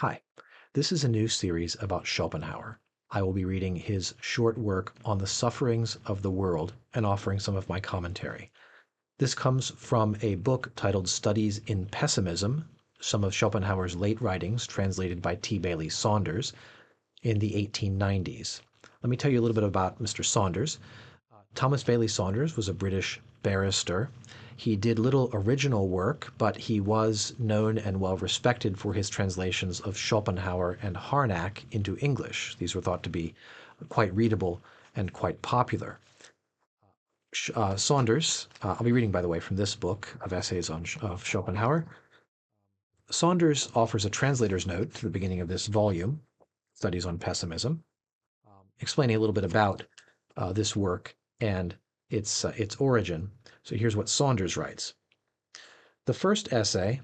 Hi, this is a new series about Schopenhauer. I will be reading his short work on the sufferings of the world and offering some of my commentary. This comes from a book titled Studies in Pessimism, some of Schopenhauer's late writings translated by T. Bailey Saunders in the 1890s. Let me tell you a little bit about Mr. Saunders. Thomas Bailey Saunders was a British barrister. He did little original work, but he was known and well respected for his translations of Schopenhauer and Harnack into English. These were thought to be quite readable and quite popular. Saunders, I'll be reading, by the way, from this book of essays of Schopenhauer. Saunders offers a translator's note to the beginning of this volume, Studies on Pessimism, explaining a little bit about this work and its origin. So here's what Saunders writes. The first essay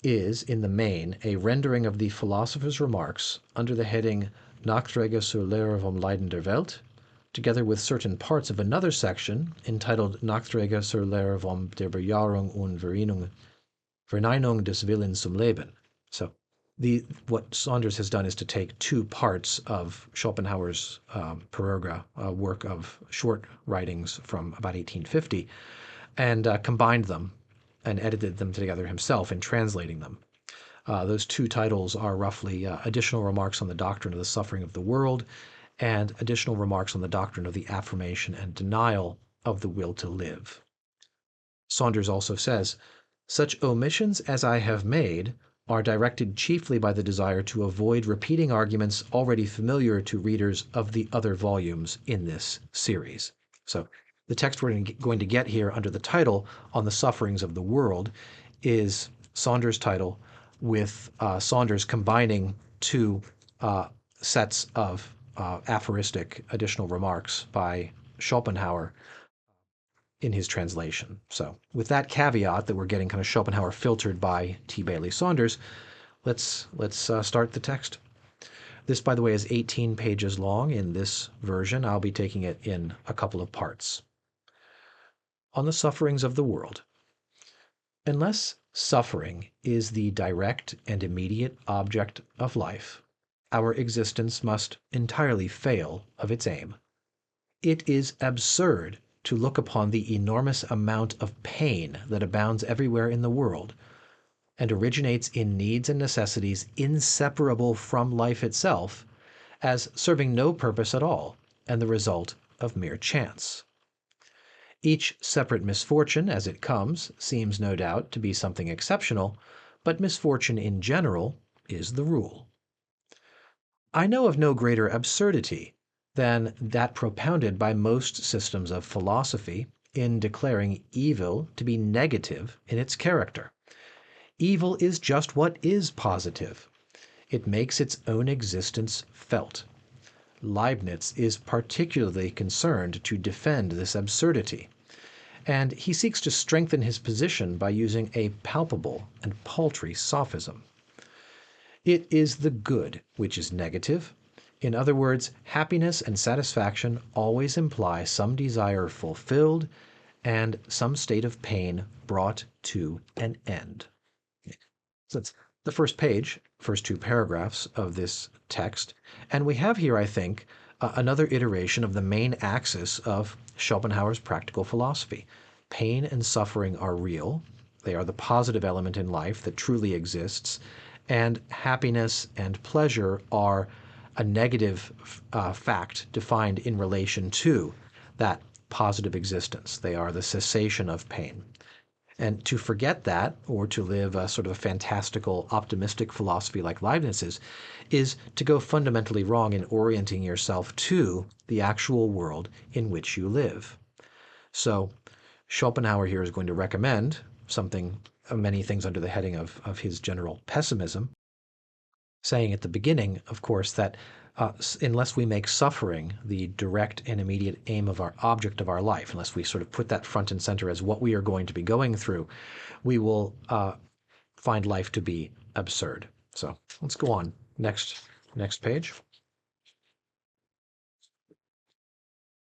is, in the main, a rendering of the philosopher's remarks under the heading Nachträge zur Lehre vom Leiden der Welt, together with certain parts of another section entitled Nachträge zur Lehre vom der Bejahung und Verneinung des Willens zum Leben. So what Saunders has done is to take two parts of Schopenhauer's Peregrine work of short writings from about 1850 and combined them and edited them together himself in translating them. Those two titles are roughly Additional Remarks on the Doctrine of the Suffering of the World and Additional Remarks on the Doctrine of the Affirmation and Denial of the Will to Live. Saunders also says, such omissions as I have made are directed chiefly by the desire to avoid repeating arguments already familiar to readers of the other volumes in this series. So the text we're going to get here under the title On the Sufferings of the World is Saunders' title with Saunders combining two sets of aphoristic additional remarks by Schopenhauer in his translation. So with that caveat that we're getting kind of Schopenhauer filtered by T. Bailey Saunders, let's start the text. This, by the way, is 18 pages long in this version. I'll be taking it in a couple of parts. On the sufferings of the world. Unless suffering is the direct and immediate object of life, our existence must entirely fail of its aim. It is absurd to look upon the enormous amount of pain that abounds everywhere in the world, and originates in needs and necessities inseparable from life itself, as serving no purpose at all, and the result of mere chance. Each separate misfortune as it comes seems no doubt to be something exceptional, but misfortune in general is the rule. I know of no greater absurdity than that propounded by most systems of philosophy in declaring evil to be negative in its character. Evil is just what is positive. It makes its own existence felt. Leibniz is particularly concerned to defend this absurdity, and he seeks to strengthen his position by using a palpable and paltry sophism. It is the good which is negative. In other words, happiness and satisfaction always imply some desire fulfilled and some state of pain brought to an end. So that's the first page, first two paragraphs of this text. And we have here, I think, another iteration of the main axis of Schopenhauer's practical philosophy. Pain and suffering are real. They are the positive element in life that truly exists. And happiness and pleasure are a negative fact defined in relation to that positive existence. They are the cessation of pain. And to forget that, or to live a sort of a fantastical, optimistic philosophy like Leibniz's, is to go fundamentally wrong in orienting yourself to the actual world in which you live. So Schopenhauer here is going to recommend something, many things under the heading of his general pessimism, saying at the beginning, of course, that unless we make suffering the direct and immediate aim of our object of our life, unless we sort of put that front and center as what we are going to be going through, we will find life to be absurd. So let's go on. Next page.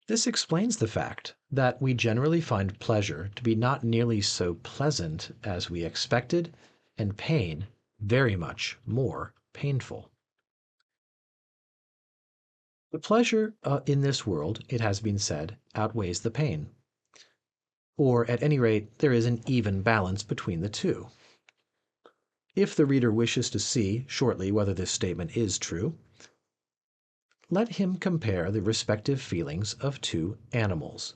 This explains the fact that we generally find pleasure to be not nearly so pleasant as we expected, and pain very much more painful. The pleasure in this world, it has been said, outweighs the pain. Or at any rate, there is an even balance between the two. If the reader wishes to see shortly whether this statement is true, let him compare the respective feelings of two animals,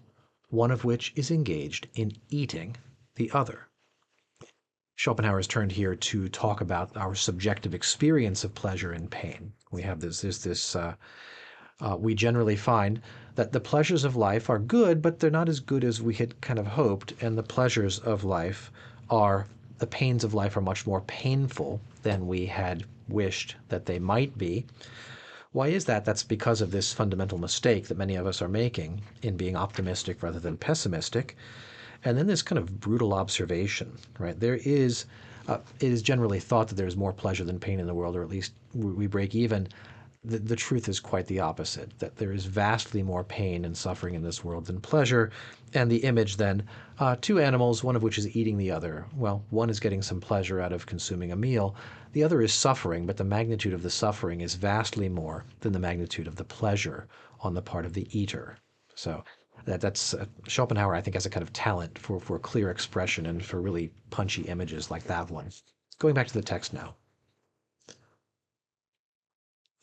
one of which is engaged in eating the other. Schopenhauer has turned here to talk about our subjective experience of pleasure and pain. We have we generally find that the pleasures of life are good, but they're not as good as we had kind of hoped, and the pleasures of life the pains of life are much more painful than we had wished that they might be. Why is that? That's because of this fundamental mistake that many of us are making in being optimistic rather than pessimistic. And then this kind of brutal observation, right? It is generally thought that there's more pleasure than pain in the world, or at least we break even. The truth is quite the opposite, that there is vastly more pain and suffering in this world than pleasure. And the image then, two animals, one of which is eating the other. Well, one is getting some pleasure out of consuming a meal. The other is suffering, but the magnitude of the suffering is vastly more than the magnitude of the pleasure on the part of the eater. So that's Schopenhauer, I think, has a kind of talent for clear expression and for really punchy images like that one. Going back to the text now.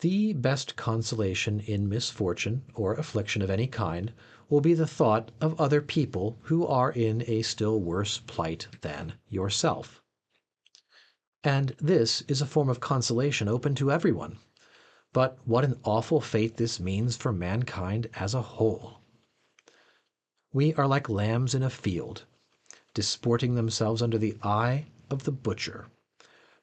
The best consolation in misfortune or affliction of any kind will be the thought of other people who are in a still worse plight than yourself. And this is a form of consolation open to everyone. But what an awful fate this means for mankind as a whole. We are like lambs in a field, disporting themselves under the eye of the butcher,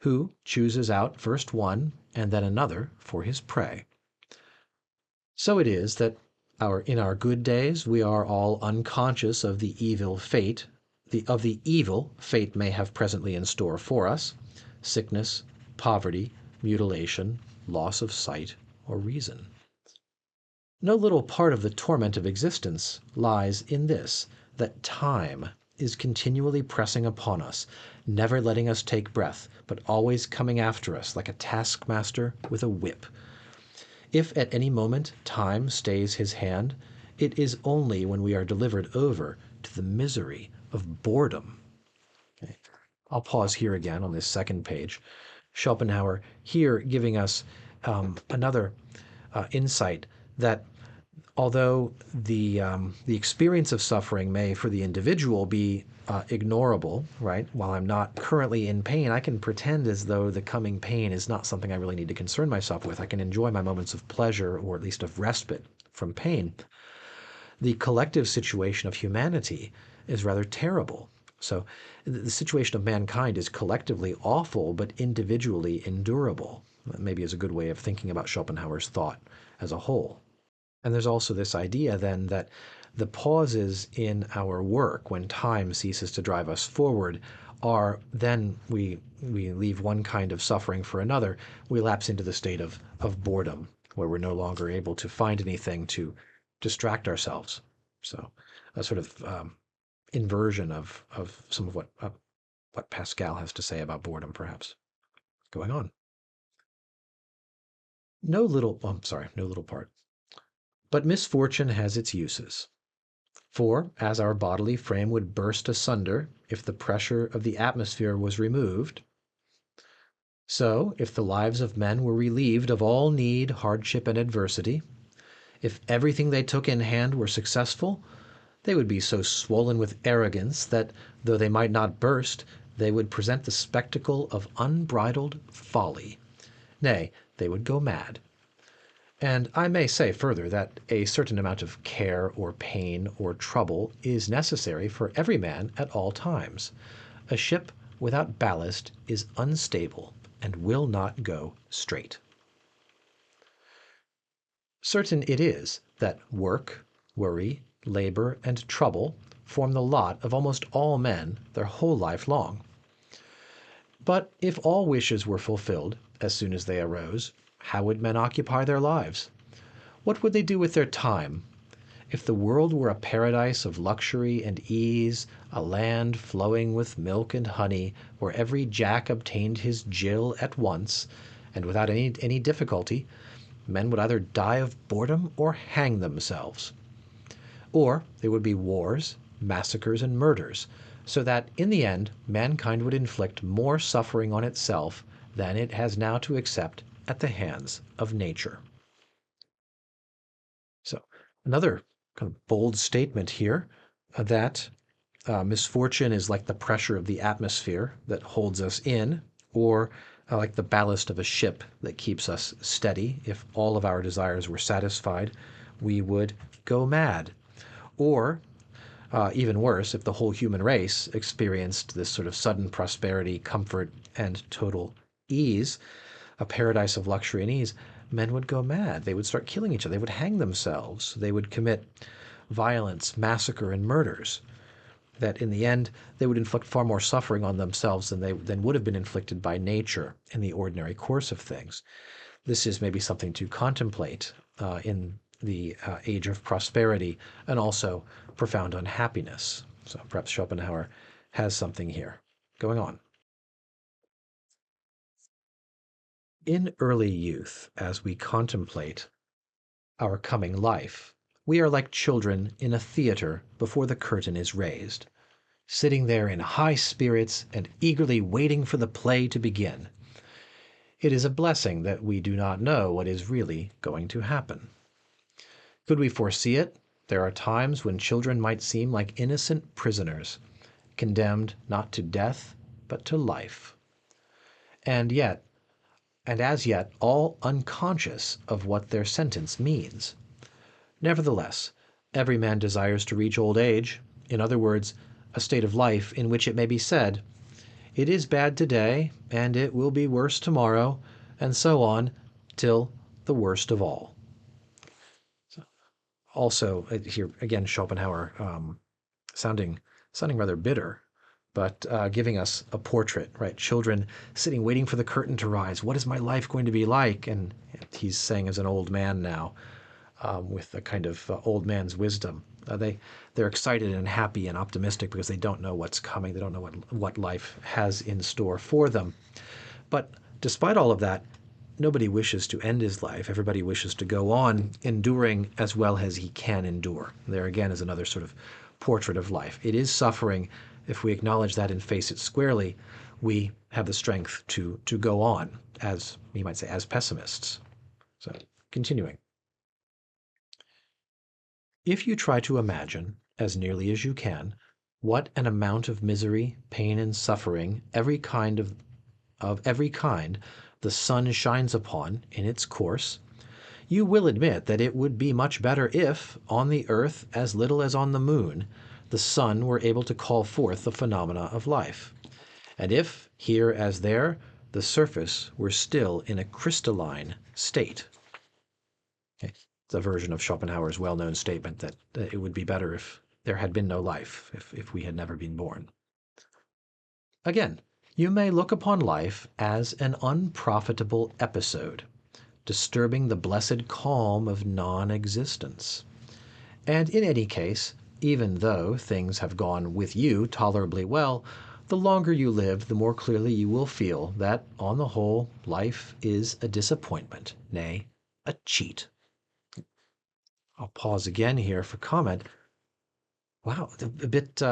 who chooses out first one and then another for his prey. So it is that in our good days we are all unconscious of the evil fate may have presently in store for us: sickness, poverty, mutilation, loss of sight or reason. No little part of the torment of existence lies in this, that time is continually pressing upon us, never letting us take breath, but always coming after us like a taskmaster with a whip. If at any moment time stays his hand, it is only when we are delivered over to the misery of boredom. Okay. I'll pause here again on this second page. Schopenhauer here giving us another insight that although the experience of suffering may, for the individual, be ignorable, right? While I'm not currently in pain, I can pretend as though the coming pain is not something I really need to concern myself with. I can enjoy my moments of pleasure, or at least of respite from pain. The collective situation of humanity is rather terrible. So the situation of mankind is collectively awful, but individually endurable. That maybe is a good way of thinking about Schopenhauer's thought as a whole. And there's also this idea then that the pauses in our work, when time ceases to drive us forward, are then we leave one kind of suffering for another. We lapse into the state of boredom, where we're no longer able to find anything to distract ourselves. So a sort of inversion of some of what Pascal has to say about boredom, perhaps. Going on. No little part. But misfortune has its uses. For, as our bodily frame would burst asunder if the pressure of the atmosphere was removed, so, if the lives of men were relieved of all need, hardship, and adversity, if everything they took in hand were successful, they would be so swollen with arrogance that, though they might not burst, they would present the spectacle of unbridled folly. Nay, they would go mad. And I may say further that a certain amount of care or pain or trouble is necessary for every man at all times. A ship without ballast is unstable and will not go straight. Certain it is that work, worry, labor, and trouble form the lot of almost all men their whole life long. But if all wishes were fulfilled as soon as they arose, how would men occupy their lives? What would they do with their time? If the world were a paradise of luxury and ease, a land flowing with milk and honey, where every Jack obtained his Jill at once, and without any difficulty, men would either die of boredom or hang themselves. Or there would be wars, massacres, and murders, so that in the end, mankind would inflict more suffering on itself than it has now to accept at the hands of nature. So, another kind of bold statement here that misfortune is like the pressure of the atmosphere that holds us in, or like the ballast of a ship that keeps us steady. If all of our desires were satisfied, we would go mad. Or, even worse, if the whole human race experienced this sort of sudden prosperity, comfort, and total ease, a paradise of luxury and ease, men would go mad. They would start killing each other. They would hang themselves. They would commit violence, massacre, and murders. That in the end, they would inflict far more suffering on themselves than would have been inflicted by nature in the ordinary course of things. This is maybe something to contemplate in the age of prosperity and also profound unhappiness. So perhaps Schopenhauer has something here going on. In early youth, as we contemplate our coming life, we are like children in a theater before the curtain is raised, sitting there in high spirits and eagerly waiting for the play to begin. It is a blessing that we do not know what is really going to happen. Could we foresee it? There are times when children might seem like innocent prisoners, condemned not to death, but to life. And as yet, all unconscious of what their sentence means. Nevertheless, every man desires to reach old age, in other words, a state of life in which it may be said, "It is bad today, and it will be worse tomorrow," and so on, till the worst of all. Also, here again, Schopenhauer sounding rather bitter, but giving us a portrait, right? Children sitting, waiting for the curtain to rise. What is my life going to be like? And he's saying as an old man now, with a kind of old man's wisdom. They're excited and happy and optimistic because they don't know what's coming. They don't know what life has in store for them. But despite all of that, nobody wishes to end his life. Everybody wishes to go on enduring as well as he can endure. There again is another sort of portrait of life. It is suffering. If we acknowledge that and face it squarely, we have the strength to go on, as you might say, as pessimists. So, continuing. If you try to imagine, as nearly as you can, what an amount of misery, pain, and suffering of every kind the sun shines upon in its course, you will admit that it would be much better if, on the earth as little as on the moon, the sun were able to call forth the phenomena of life, and if, here as there, the surface were still in a crystalline state. Okay. It's a version of Schopenhauer's well-known statement that it would be better if there had been no life, if we had never been born. Again, you may look upon life as an unprofitable episode, disturbing the blessed calm of non-existence. And in any case, even though things have gone with you tolerably well, the longer you live, the more clearly you will feel that, on the whole, life is a disappointment, nay, a cheat. I'll pause again here for comment. Wow, a bit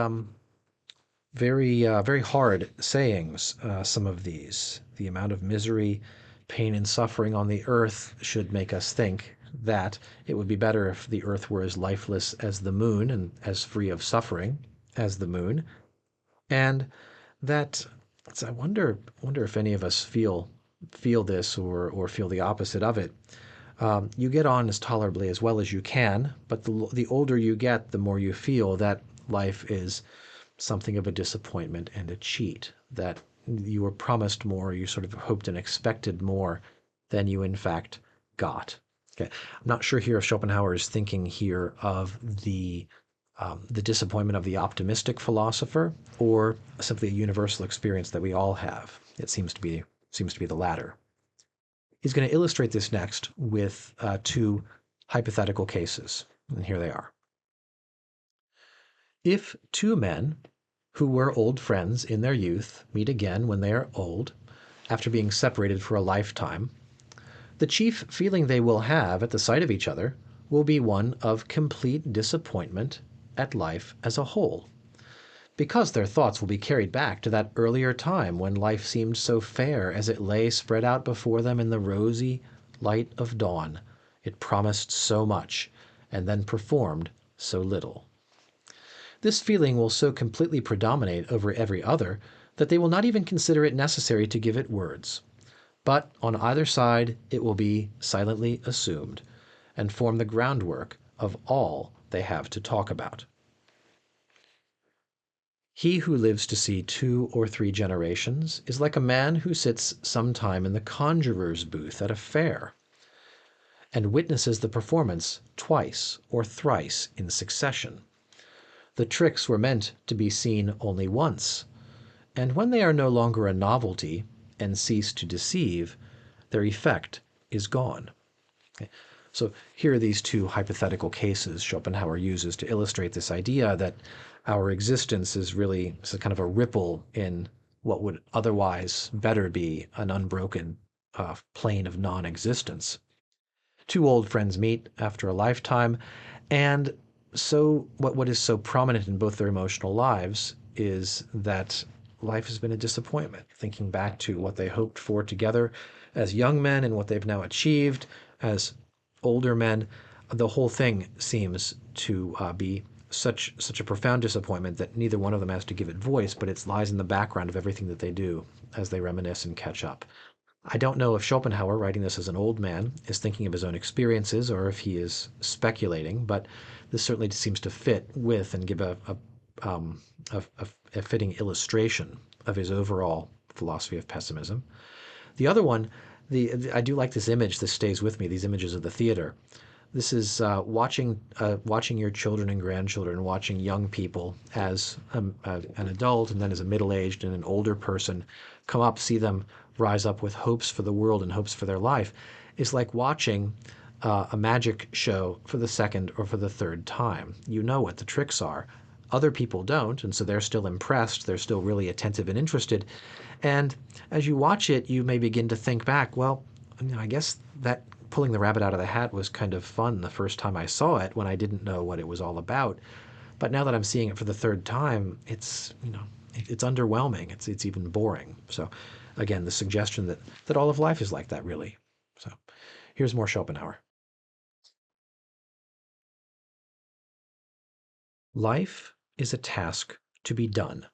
very hard sayings, some of these. The amount of misery, pain, and suffering on the earth should make us think that it would be better if the earth were as lifeless as the moon and as free of suffering as the moon. And that, I wonder if any of us feel this or feel the opposite of it. You get on as tolerably as well as you can, but the older you get, the more you feel that life is something of a disappointment and a cheat, that you were promised more, you sort of hoped and expected more than you in fact got. Okay. I'm not sure here if Schopenhauer is thinking here of the disappointment of the optimistic philosopher or simply a universal experience that we all have. It seems to be the latter. He's going to illustrate this next with two hypothetical cases, and here they are. If two men who were old friends in their youth meet again when they are old, after being separated for a lifetime, the chief feeling they will have at the sight of each other will be one of complete disappointment at life as a whole, because their thoughts will be carried back to that earlier time when life seemed so fair as it lay spread out before them in the rosy light of dawn. It promised so much, and then performed so little. This feeling will so completely predominate over every other that they will not even consider it necessary to give it words. But on either side, it will be silently assumed and form the groundwork of all they have to talk about. He who lives to see 2 or 3 generations is like a man who sits some time in the conjurer's booth at a fair and witnesses the performance twice or thrice in succession. The tricks were meant to be seen only once, and when they are no longer a novelty and cease to deceive, their effect is gone. Okay. So here are these 2 hypothetical cases Schopenhauer uses to illustrate this idea that our existence is really kind of a ripple in what would otherwise better be an unbroken plane of non-existence. 2 old friends meet after a lifetime, and so what is so prominent in both their emotional lives is that life has been a disappointment. Thinking back to what they hoped for together as young men and what they've now achieved as older men, the whole thing seems to be such a profound disappointment that neither one of them has to give it voice, but it lies in the background of everything that they do as they reminisce and catch up. I don't know if Schopenhauer, writing this as an old man, is thinking of his own experiences or if he is speculating, but this certainly seems to fit with and give um, a fitting illustration of his overall philosophy of pessimism. The other one, I do like this image. This stays with me. These images of the theater. This is watching your children and grandchildren, watching young people as an adult and then as a middle-aged and an older person come up, see them rise up with hopes for the world and hopes for their life, is like watching a magic show for the second or for the third time. You know what the tricks are. Other people don't, and so they're still impressed. They're still really attentive and interested. And as you watch it, you may begin to think back, well, I guess that pulling the rabbit out of the hat was kind of fun the first time I saw it when I didn't know what it was all about. But now that I'm seeing it for the third time, it's underwhelming. It's even boring. So again, the suggestion that all of life is like that, really. So here's more Schopenhauer. Life is a task to be done.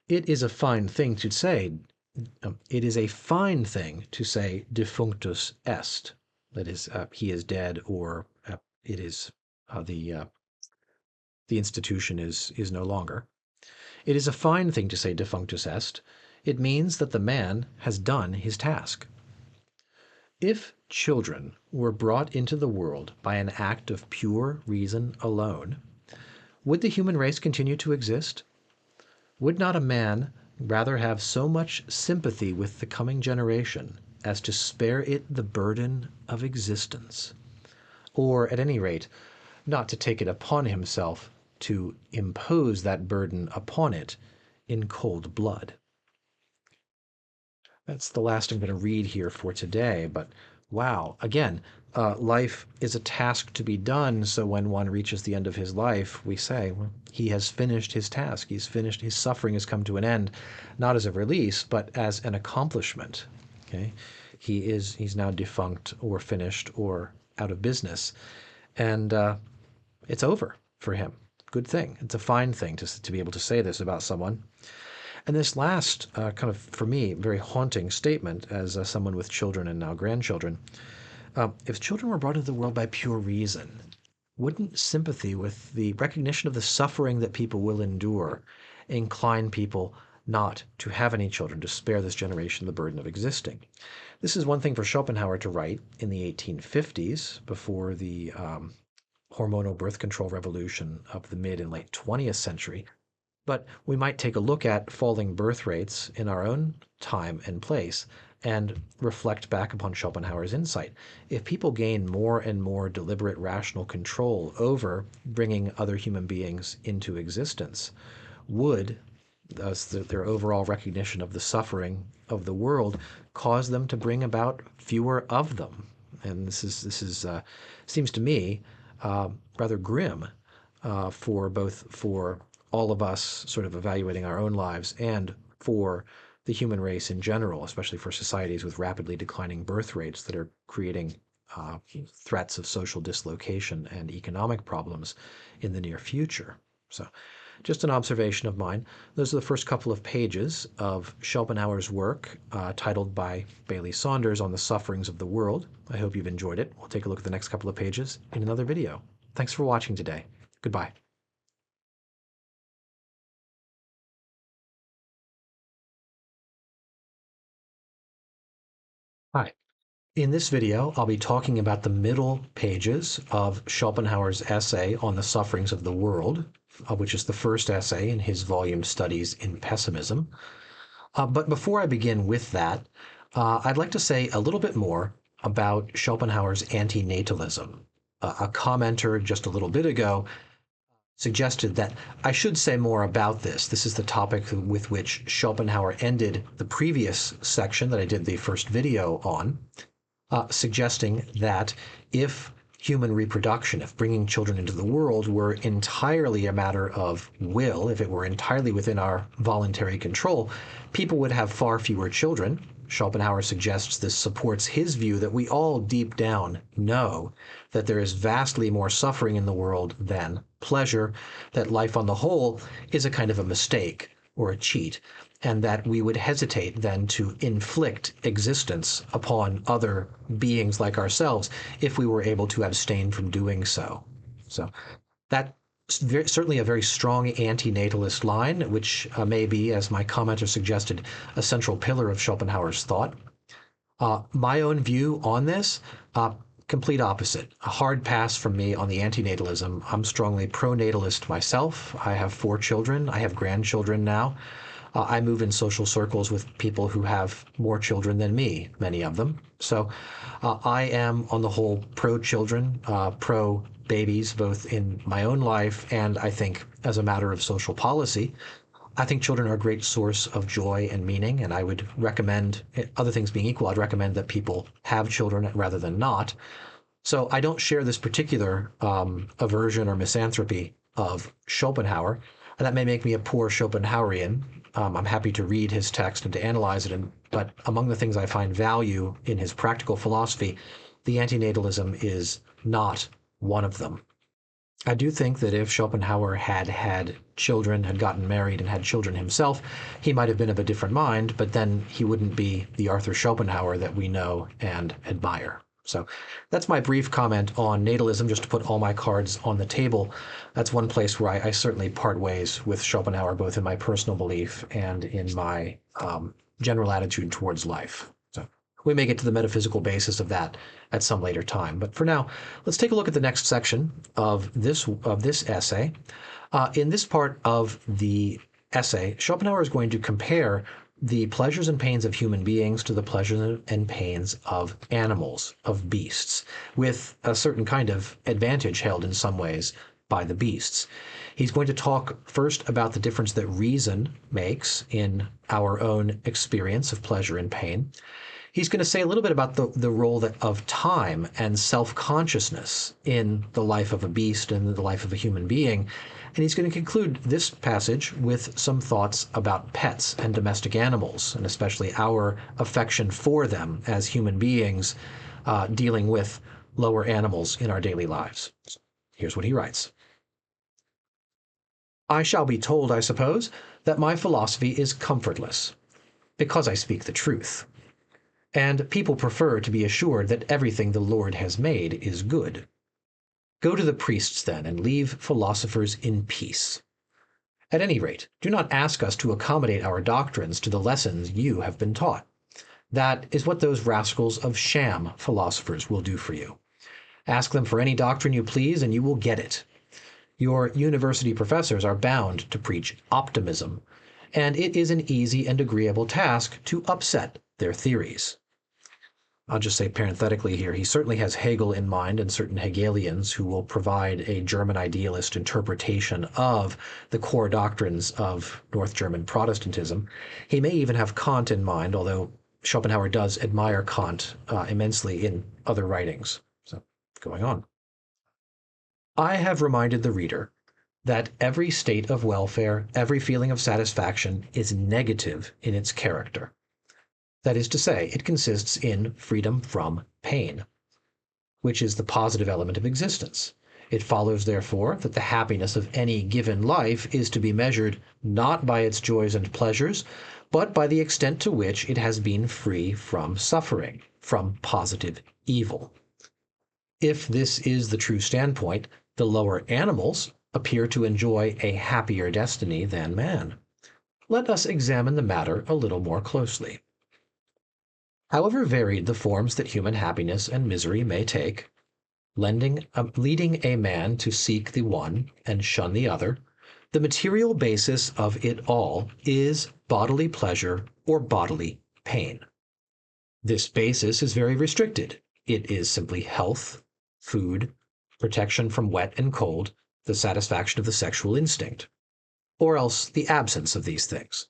It is a fine thing to say. It is a fine thing to say defunctus est. That is, he is dead, or it is the institution is no longer. It is a fine thing to say defunctus est. It means that the man has done his task. If children were brought into the world by an act of pure reason alone, would the human race continue to exist? Would not a man rather have so much sympathy with the coming generation as to spare it the burden of existence? Or, at any rate, not to take it upon himself to impose that burden upon it in cold blood? That's the last I'm going to read here for today, but wow, again, life is a task to be done, so when one reaches the end of his life, we say, well, he has finished his task. He's finished, his suffering has come to an end, not as a release, but as an accomplishment. Okay? He's now defunct or finished or out of business, and it's over for him. Good thing. It's a fine thing to be able to say this about someone. And this last, kind of, for me, very haunting statement as someone with children and now grandchildren, if children were brought into the world by pure reason, wouldn't sympathy with the recognition of the suffering that people will endure incline people not to have any children, to spare this generation the burden of existing? This is one thing for Schopenhauer to write in the 1850s, before the hormonal birth control revolution of the mid and late 20th century. But we might take a look at falling birth rates in our own time and place and reflect back upon Schopenhauer's insight. If people gain more and more deliberate rational control over bringing other human beings into existence, would their overall recognition of the suffering of the world caused them to bring about fewer of them. And this is seems to me rather grim for all of us sort of evaluating our own lives and for the human race in general, especially for societies with rapidly declining birth rates that are creating threats of social dislocation and economic problems in the near future. So just an observation of mine. Those are the first couple of pages of Schopenhauer's work titled by Bailey Saunders on the sufferings of the world. I hope you've enjoyed it. We'll take a look at the next couple of pages in another video. Thanks for watching today. Goodbye. Hi. In this video, I'll be talking about the middle pages of Schopenhauer's essay on the sufferings of the world, which is the first essay in his volume Studies in Pessimism. But before I begin with that, I'd like to say a little bit more about Schopenhauer's Anti-Natalism. A commenter just a little bit ago suggested that I should say more about this. This is the topic with which Schopenhauer ended the previous section that I did the first video on, suggesting that if human reproduction, if bringing children into the world were entirely a matter of will, if it were entirely within our voluntary control, people would have far fewer children. Schopenhauer suggests this supports his view that we all deep down know that there is vastly more suffering in the world than pleasure, that life on the whole is a kind of a mistake or a cheat, and that we would hesitate then to inflict existence upon other beings like ourselves if we were able to abstain from doing so. So that's certainly a very strong anti-natalist line, which may be, as my commenter suggested, a central pillar of Schopenhauer's thought. My own view on this, complete opposite. A hard pass from me on the anti-natalism. I'm strongly pro-natalist myself. I have 4 children. I have grandchildren now. I move in social circles with people who have more children than me, many of them. So I am, on the whole, pro-children, pro-babies, both in my own life and I think as a matter of social policy. I think children are a great source of joy and meaning, and I would recommend, other things being equal, I'd recommend that people have children rather than not. So I don't share this particular aversion or misanthropy of Schopenhauer, and that may make me a poor Schopenhauerian. I'm happy to read his text and to analyze it, but among the things I find value in his practical philosophy, the antinatalism is not one of them. I do think that if Schopenhauer had had children, had gotten married and had children himself, he might have been of a different mind, but then he wouldn't be the Arthur Schopenhauer that we know and admire. So that's my brief comment on natalism, just to put all my cards on the table. That's one place where I certainly part ways with Schopenhauer, both in my personal belief and in my general attitude towards life. So we may get to the metaphysical basis of that at some later time. But for now, let's take a look at the next section of this essay. In this part of the essay, Schopenhauer is going to compare the pleasures and pains of human beings to the pleasures and pains of animals, of beasts, with a certain kind of advantage held in some ways by the beasts. He's going to talk first about the difference that reason makes in our own experience of pleasure and pain. He's going to say a little bit about the role of time and self-consciousness in the life of a beast and the life of a human being. And he's going to conclude this passage with some thoughts about pets and domestic animals, and especially our affection for them as human beings dealing with lower animals in our daily lives. Here's what he writes. I shall be told, I suppose, that my philosophy is comfortless, because I speak the truth. And people prefer to be assured that everything the Lord has made is good. Go to the priests, then, and leave philosophers in peace. At any rate, do not ask us to accommodate our doctrines to the lessons you have been taught. That is what those rascals of sham philosophers will do for you. Ask them for any doctrine you please, and you will get it. Your university professors are bound to preach optimism, and it is an easy and agreeable task to upset their theories. I'll just say parenthetically here, he certainly has Hegel in mind and certain Hegelians who will provide a German idealist interpretation of the core doctrines of North German Protestantism. He may even have Kant in mind, although Schopenhauer does admire Kant immensely in other writings. So, going on. I have reminded the reader that every state of welfare, every feeling of satisfaction is negative in its character. That is to say, it consists in freedom from pain, which is the positive element of existence. It follows, therefore, that the happiness of any given life is to be measured not by its joys and pleasures, but by the extent to which it has been free from suffering, from positive evil. If this is the true standpoint, the lower animals appear to enjoy a happier destiny than man. Let us examine the matter a little more closely. However varied the forms that human happiness and misery may take, leading a man to seek the one and shun the other, the material basis of it all is bodily pleasure or bodily pain. This basis is very restricted. It is simply health, food, protection from wet and cold, the satisfaction of the sexual instinct, or else the absence of these things.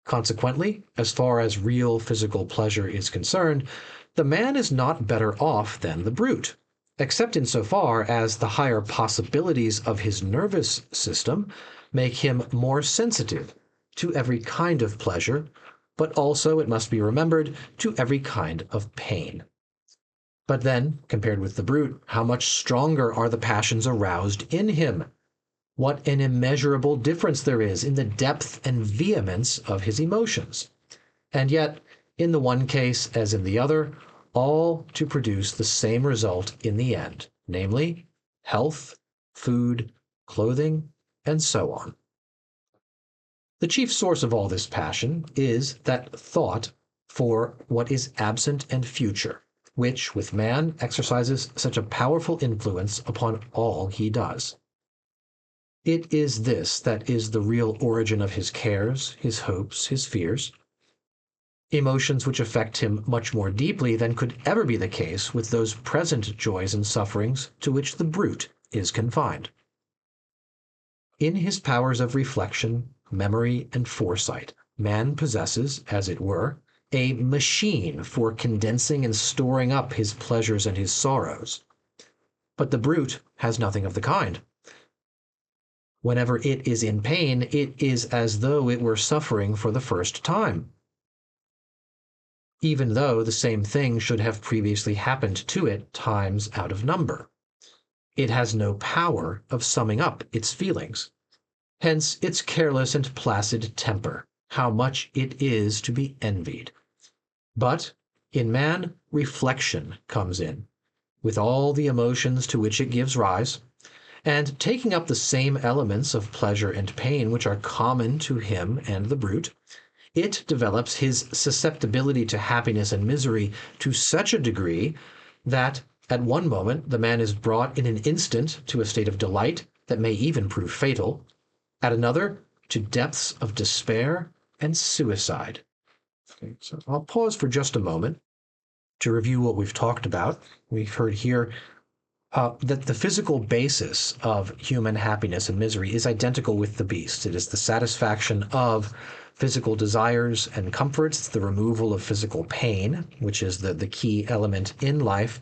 Consequently, as far as real physical pleasure is concerned, the man is not better off than the brute, except insofar as the higher possibilities of his nervous system make him more sensitive to every kind of pleasure, but also, it must be remembered, to every kind of pain. But then, compared with the brute, how much stronger are the passions aroused in him? What an immeasurable difference there is in the depth and vehemence of his emotions. And yet, in the one case as in the other, all to produce the same result in the end, namely, health, food, clothing, and so on. The chief source of all this passion is that thought for what is absent and future, which, with man, exercises such a powerful influence upon all he does. It is this that is the real origin of his cares, his hopes, his fears, emotions which affect him much more deeply than could ever be the case with those present joys and sufferings to which the brute is confined. In his powers of reflection, memory, and foresight, man possesses, as it were, a machine for condensing and storing up his pleasures and his sorrows. But the brute has nothing of the kind. Whenever it is in pain, it is as though it were suffering for the first time, even though the same thing should have previously happened to it times out of number. It has no power of summing up its feelings. Hence its careless and placid temper, how much it is to be envied. But in man, reflection comes in, with all the emotions to which it gives rise, and taking up the same elements of pleasure and pain which are common to him and the brute, it develops his susceptibility to happiness and misery to such a degree that at one moment the man is brought in an instant to a state of delight that may even prove fatal, at another to depths of despair and suicide. Okay, so I'll pause for just a moment to review what we've talked about. We've heard here that the physical basis of human happiness and misery is identical with the beast. It is the satisfaction of physical desires and comforts, it's the removal of physical pain, which is the key element in life.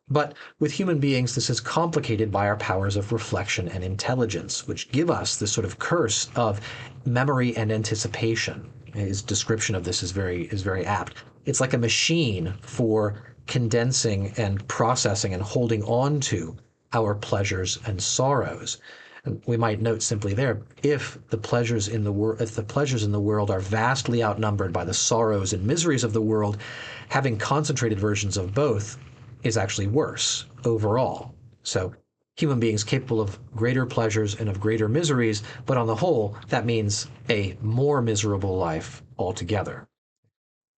But with human beings, this is complicated by our powers of reflection and intelligence, which give us this sort of curse of memory and anticipation. His description of this is very apt. It's like a machine for condensing and processing and holding on to our pleasures and sorrows. And we might note simply there, if the pleasures in the world are vastly outnumbered by the sorrows and miseries of the world, having concentrated versions of both is actually worse overall. So human beings capable of greater pleasures and of greater miseries, but on the whole, that means a more miserable life altogether.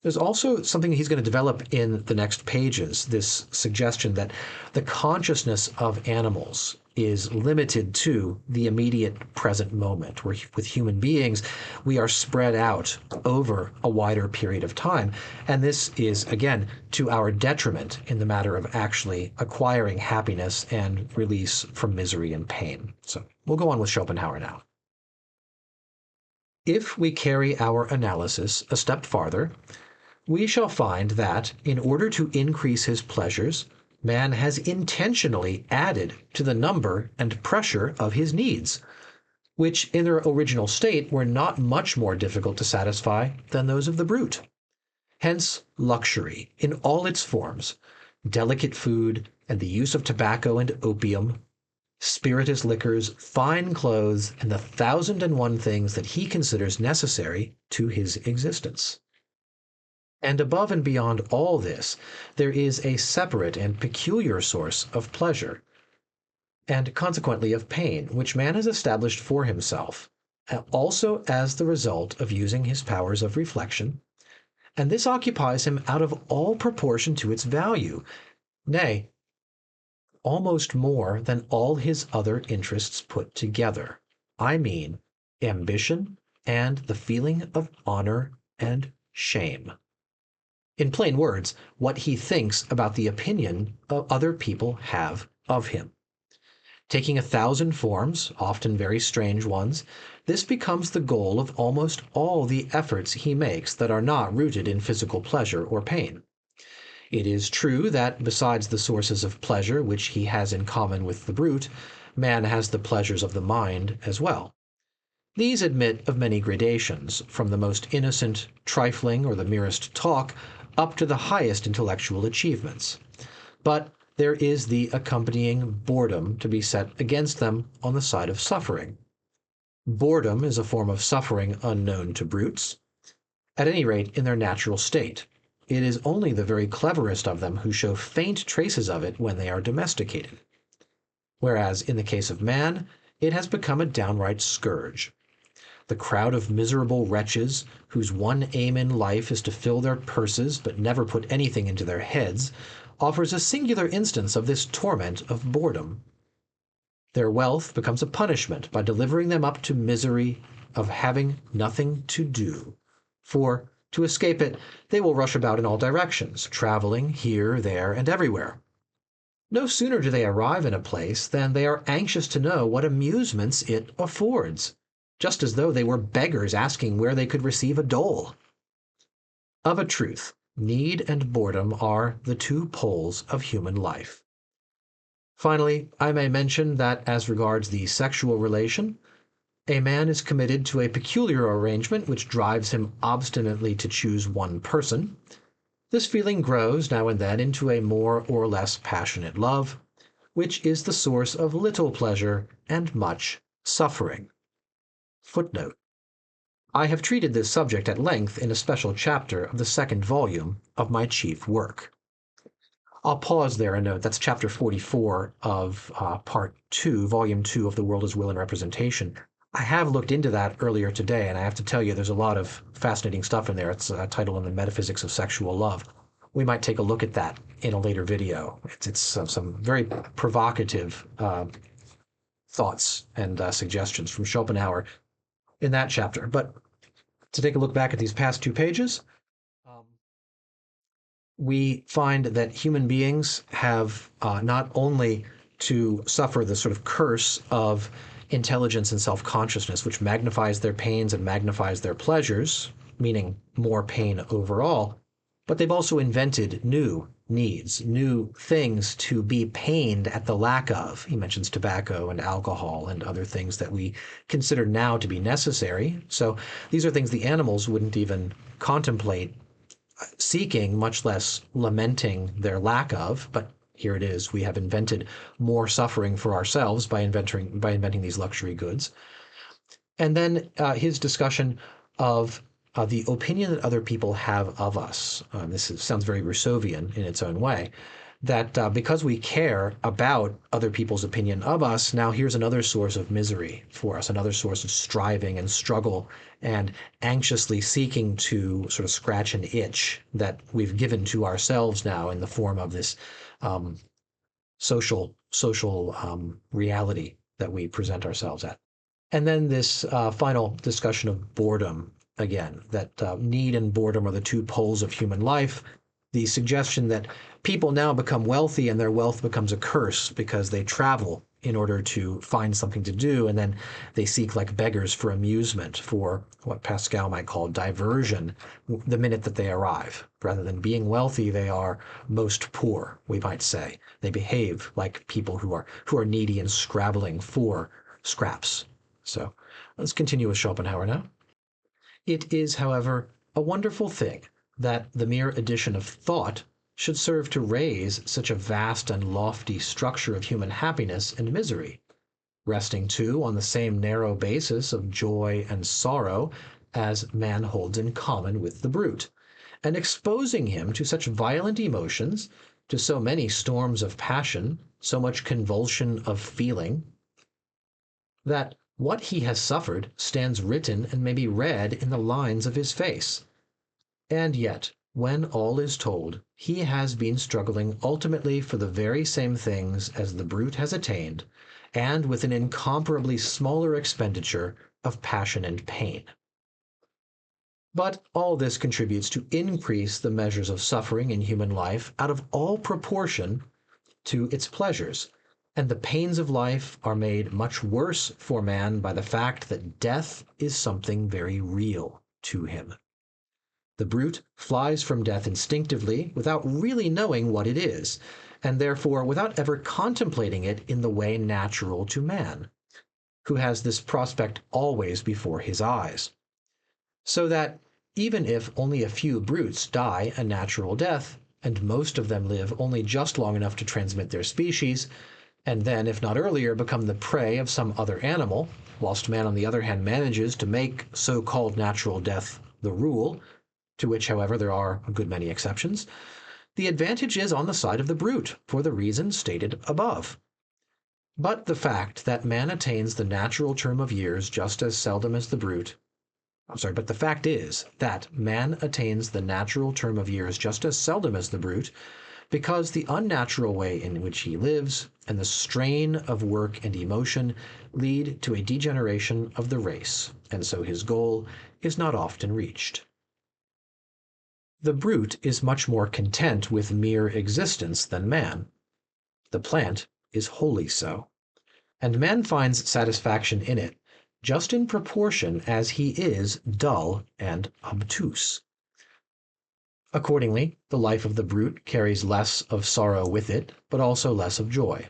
There's also something he's going to develop in the next pages, this suggestion that the consciousness of animals is limited to the immediate present moment, where with human beings, we are spread out over a wider period of time. And this is, again, to our detriment in the matter of actually acquiring happiness and release from misery and pain. So we'll go on with Schopenhauer now. If we carry our analysis a step farther, we shall find that, in order to increase his pleasures, man has intentionally added to the number and pressure of his needs, which in their original state were not much more difficult to satisfy than those of the brute. Hence, luxury in all its forms, delicate food, and the use of tobacco and opium, spirituous liquors, fine clothes, and the 1,001 things that he considers necessary to his existence. And above and beyond all this, there is a separate and peculiar source of pleasure, and consequently of pain, which man has established for himself, also as the result of using his powers of reflection, and this occupies him out of all proportion to its value, nay, almost more than all his other interests put together. I mean, ambition and the feeling of honor and shame. In plain words, what he thinks about the opinion other people have of him. Taking 1,000 forms, often very strange ones, this becomes the goal of almost all the efforts he makes that are not rooted in physical pleasure or pain. It is true that besides the sources of pleasure which he has in common with the brute, man has the pleasures of the mind as well. These admit of many gradations, from the most innocent, trifling, or the merest talk, up to the highest intellectual achievements. But there is the accompanying boredom to be set against them on the side of suffering. Boredom is a form of suffering unknown to brutes, at any rate in their natural state. It is only the very cleverest of them who show faint traces of it when they are domesticated. Whereas in the case of man, it has become a downright scourge. The crowd of miserable wretches, whose one aim in life is to fill their purses but never put anything into their heads, offers a singular instance of this torment of boredom. Their wealth becomes a punishment by delivering them up to misery of having nothing to do. For, to escape it, they will rush about in all directions, traveling here, there, and everywhere. No sooner do they arrive in a place than they are anxious to know what amusements it affords, just as though they were beggars asking where they could receive a dole. Of a truth, need and boredom are the two poles of human life. Finally, I may mention that as regards the sexual relation, a man is committed to a peculiar arrangement which drives him obstinately to choose one person. This feeling grows now and then into a more or less passionate love, which is the source of little pleasure and much suffering. Footnote. I have treated this subject at length in a special chapter of the second volume of my chief work. I'll pause there and note that's chapter 44 of part 2, volume 2 of The World as Will and Representation. I have looked into that earlier today, and I have to tell you there's a lot of fascinating stuff in there. It's a title on the metaphysics of sexual love. We might take a look at that in a later video. It's some very provocative thoughts and suggestions from Schopenhauer in that chapter. But to take a look back at these past 2 pages, we find that human beings have not only to suffer the sort of curse of intelligence and self-consciousness, which magnifies their pains and magnifies their pleasures, meaning more pain overall, but they've also invented new needs, new things to be pained at the lack of. He mentions tobacco and alcohol and other things that we consider now to be necessary. So these are things the animals wouldn't even contemplate seeking, much less lamenting their lack of, but here it is. We have invented more suffering for ourselves by inventing these luxury goods. And then his discussion of the opinion that other people have of us. Sounds very Rousseauian in its own way, that because we care about other people's opinion of us, now here's another source of misery for us, another source of striving and struggle and anxiously seeking to sort of scratch an itch that we've given to ourselves now in the form of this social social reality that we present ourselves at. And then this final discussion of boredom again, that need and boredom are the two poles of human life. The suggestion that people now become wealthy and their wealth becomes a curse because they travel in order to find something to do, and then they seek like beggars for amusement, for what Pascal might call diversion, the minute that they arrive. Rather than being wealthy, they are most poor, we might say. They behave like people who are needy and scrabbling for scraps. So let's continue with Schopenhauer now. It is, however, a wonderful thing that the mere addition of thought should serve to raise such a vast and lofty structure of human happiness and misery, resting too on the same narrow basis of joy and sorrow as man holds in common with the brute, and exposing him to such violent emotions, to so many storms of passion, so much convulsion of feeling, that what he has suffered stands written and may be read in the lines of his face. And yet, when all is told, he has been struggling ultimately for the very same things as the brute has attained, and with an incomparably smaller expenditure of passion and pain. But all this contributes to increase the measures of suffering in human life out of all proportion to its pleasures, and the pains of life are made much worse for man by the fact that death is something very real to him. The brute flies from death instinctively without really knowing what it is, and therefore without ever contemplating it in the way natural to man, who has this prospect always before his eyes. So that even if only a few brutes die a natural death, and most of them live only just long enough to transmit their species, and then, if not earlier, become the prey of some other animal, whilst man on the other hand manages to make so-called natural death the rule, to which, however, there are a good many exceptions, the advantage is on the side of the brute, for the reason stated above. But the fact that man attains the natural term of years just as seldom as the brute, but the fact is that man attains the natural term of years just as seldom as the brute, because the unnatural way in which he lives and the strain of work and emotion lead to a degeneration of the race, and so his goal is not often reached. The brute is much more content with mere existence than man. The plant is wholly so, and man finds satisfaction in it just in proportion as he is dull and obtuse. Accordingly, the life of the brute carries less of sorrow with it, but also less of joy,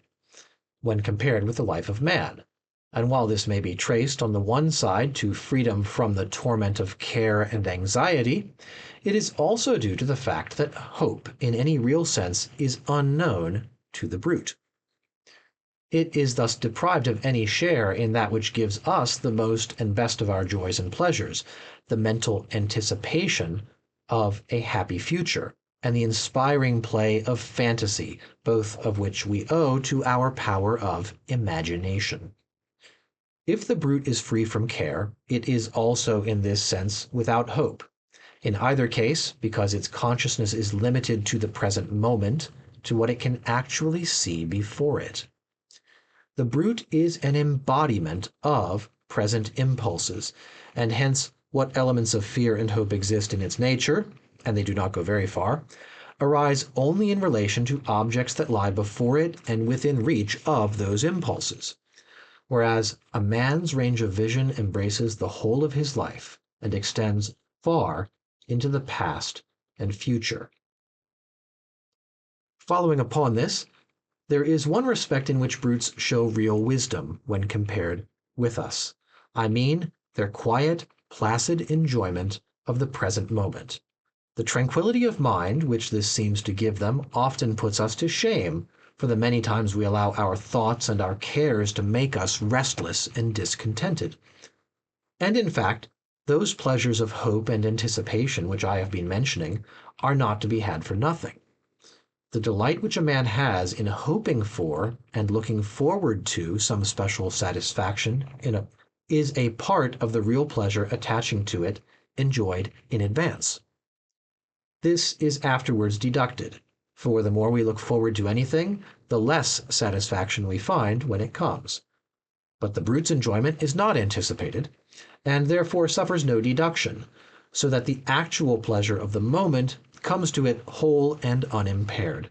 when compared with the life of man. And while this may be traced on the one side to freedom from the torment of care and anxiety, it is also due to the fact that hope, in any real sense, is unknown to the brute. It is thus deprived of any share in that which gives us the most and best of our joys and pleasures, the mental anticipation of a happy future, and the inspiring play of fantasy, both of which we owe to our power of imagination. If the brute is free from care, it is also in this sense without hope. In either case, because its consciousness is limited to the present moment, to what it can actually see before it. The brute is an embodiment of present impulses, and hence what elements of fear and hope exist in its nature, and they do not go very far, arise only in relation to objects that lie before it and within reach of those impulses. Whereas a man's range of vision embraces the whole of his life and extends far into the past and future. Following upon this, there is one respect in which brutes show real wisdom when compared with us. I mean their quiet, placid enjoyment of the present moment. The tranquility of mind which this seems to give them often puts us to shame for the many times we allow our thoughts and our cares to make us restless and discontented. And in fact, those pleasures of hope and anticipation which I have been mentioning are not to be had for nothing. The delight which a man has in hoping for and looking forward to some special satisfaction is a part of the real pleasure attaching to it enjoyed in advance. This is afterwards deducted, For the more we look forward to anything, the less satisfaction we find when it comes. But the brute's enjoyment is not anticipated, and therefore suffers no deduction, so that the actual pleasure of the moment comes to it whole and unimpaired.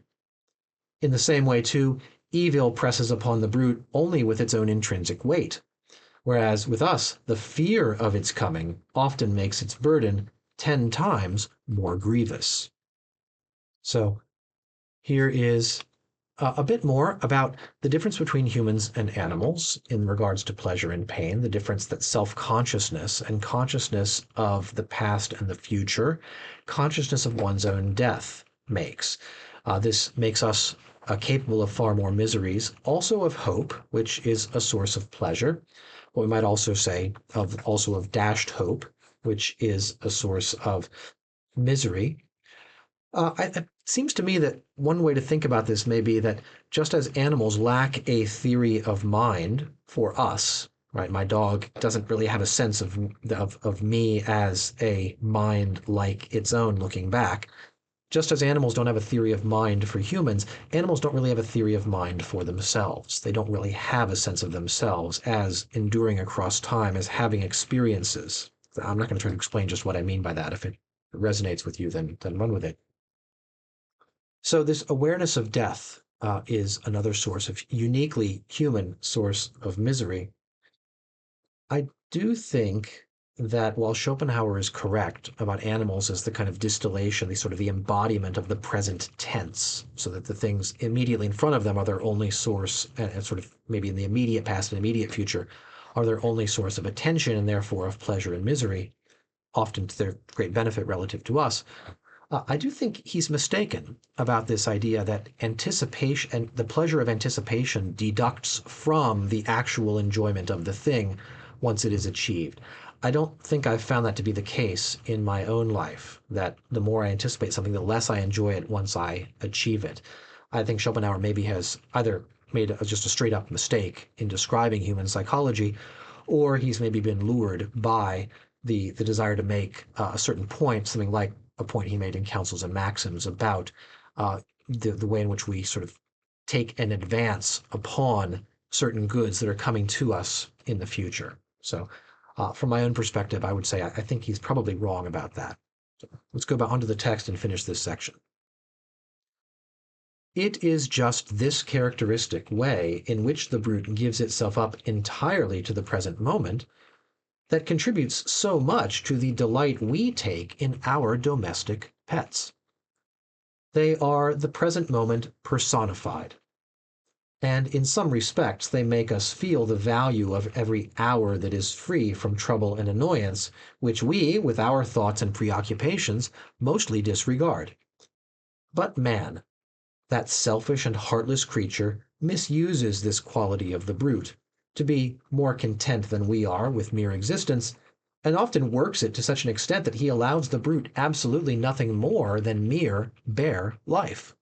In the same way, too, evil presses upon the brute only with its own intrinsic weight, whereas with us, the fear of its coming often makes its burden 10 times more grievous. So here is a bit more about the difference between humans and animals in regards to pleasure and pain, the difference that self-consciousness and consciousness of the past and the future, consciousness of one's own death makes. This makes us capable of far more miseries, also of hope, which is a source of pleasure. What we might also say of dashed hope, which is a source of misery. It seems to me that one way to think about this may be that just as animals lack a theory of mind for us, right? My dog doesn't really have a sense of me as a mind like its own looking back. Just as animals don't have a theory of mind for humans, animals don't really have a theory of mind for themselves. They don't really have a sense of themselves as enduring across time, as having experiences. I'm not going to try to explain just what I mean by that. If it resonates with you, then run with it. So this awareness of death is another source of uniquely human source of misery. I do think that while Schopenhauer is correct about animals as the kind of distillation, the sort of the embodiment of the present tense, so that the things immediately in front of them are their only source, and sort of maybe in the immediate past and immediate future, are their only source of attention and therefore of pleasure and misery, often to their great benefit relative to us. I do think he's mistaken about this idea that anticipation and the pleasure of anticipation deducts from the actual enjoyment of the thing once it is achieved. I don't think I've found that to be the case in my own life, that the more I anticipate something, the less I enjoy it once I achieve it. I think Schopenhauer maybe has either made just a straight up mistake in describing human psychology, or he's maybe been lured by the desire to make a certain point, something like a point he made in Counsels and Maxims about the way in which we sort of take an advance upon certain goods that are coming to us in the future. So from my own perspective, I would say I think he's probably wrong about that. So let's go back onto the text and finish this section. It is just this characteristic way in which the brute gives itself up entirely to the present moment that contributes so much to the delight we take in our domestic pets. They are the present moment personified, and in some respects they make us feel the value of every hour that is free from trouble and annoyance, which we, with our thoughts and preoccupations, mostly disregard. But man, that selfish and heartless creature, misuses this quality of the brute to be more content than we are with mere existence, and often works it to such an extent that he allows the brute absolutely nothing more than mere bare life.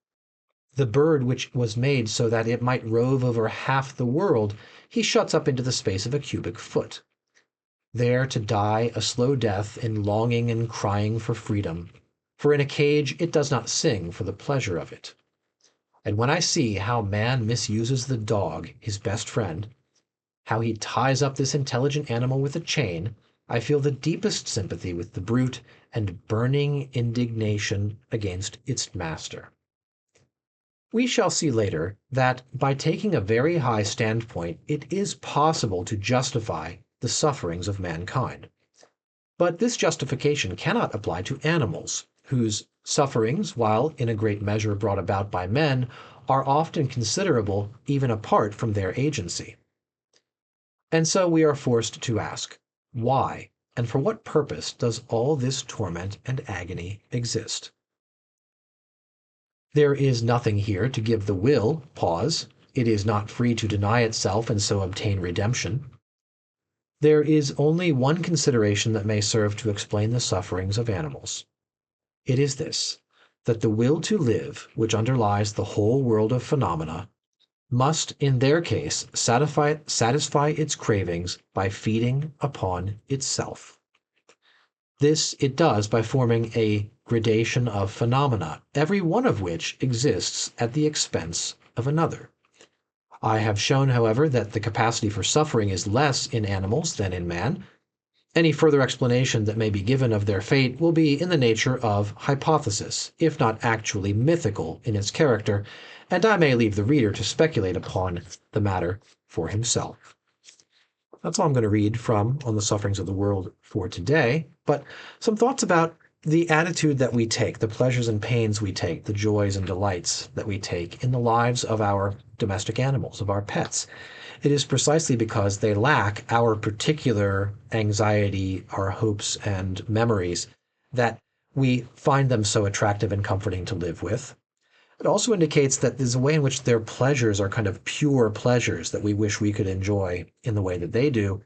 The bird which was made so that it might rove over half the world, he shuts up into the space of a cubic foot, there to die a slow death in longing and crying for freedom, for in a cage it does not sing for the pleasure of it. And when I see how man misuses the dog, his best friend, how he ties up this intelligent animal with a chain, I feel the deepest sympathy with the brute and burning indignation against its master. We shall see later that by taking a very high standpoint, it is possible to justify the sufferings of mankind. But this justification cannot apply to animals, whose sufferings, while in a great measure brought about by men, are often considerable even apart from their agency. And so we are forced to ask, why and for what purpose does all this torment and agony exist? There is nothing here to give the will pause. It is not free to deny itself and so obtain redemption. There is only one consideration that may serve to explain the sufferings of animals. It is this, that the will to live, which underlies the whole world of phenomena, must in their case satisfy its cravings by feeding upon itself. This it does by forming a gradation of phenomena, every one of which exists at the expense of another. I have shown, however, that the capacity for suffering is less in animals than in man. Any further explanation that may be given of their fate will be in the nature of hypothesis, if not actually mythical in its character, and I may leave the reader to speculate upon the matter for himself. That's all I'm going to read from On the Sufferings of the World for today, but some thoughts about the attitude that we take, the pleasures and pains we take, the joys and delights that we take in the lives of our domestic animals, of our pets. It is precisely because they lack our particular anxiety, our hopes and memories that we find them so attractive and comforting to live with. It also indicates that there's a way in which their pleasures are kind of pure pleasures that we wish we could enjoy in the way that they do.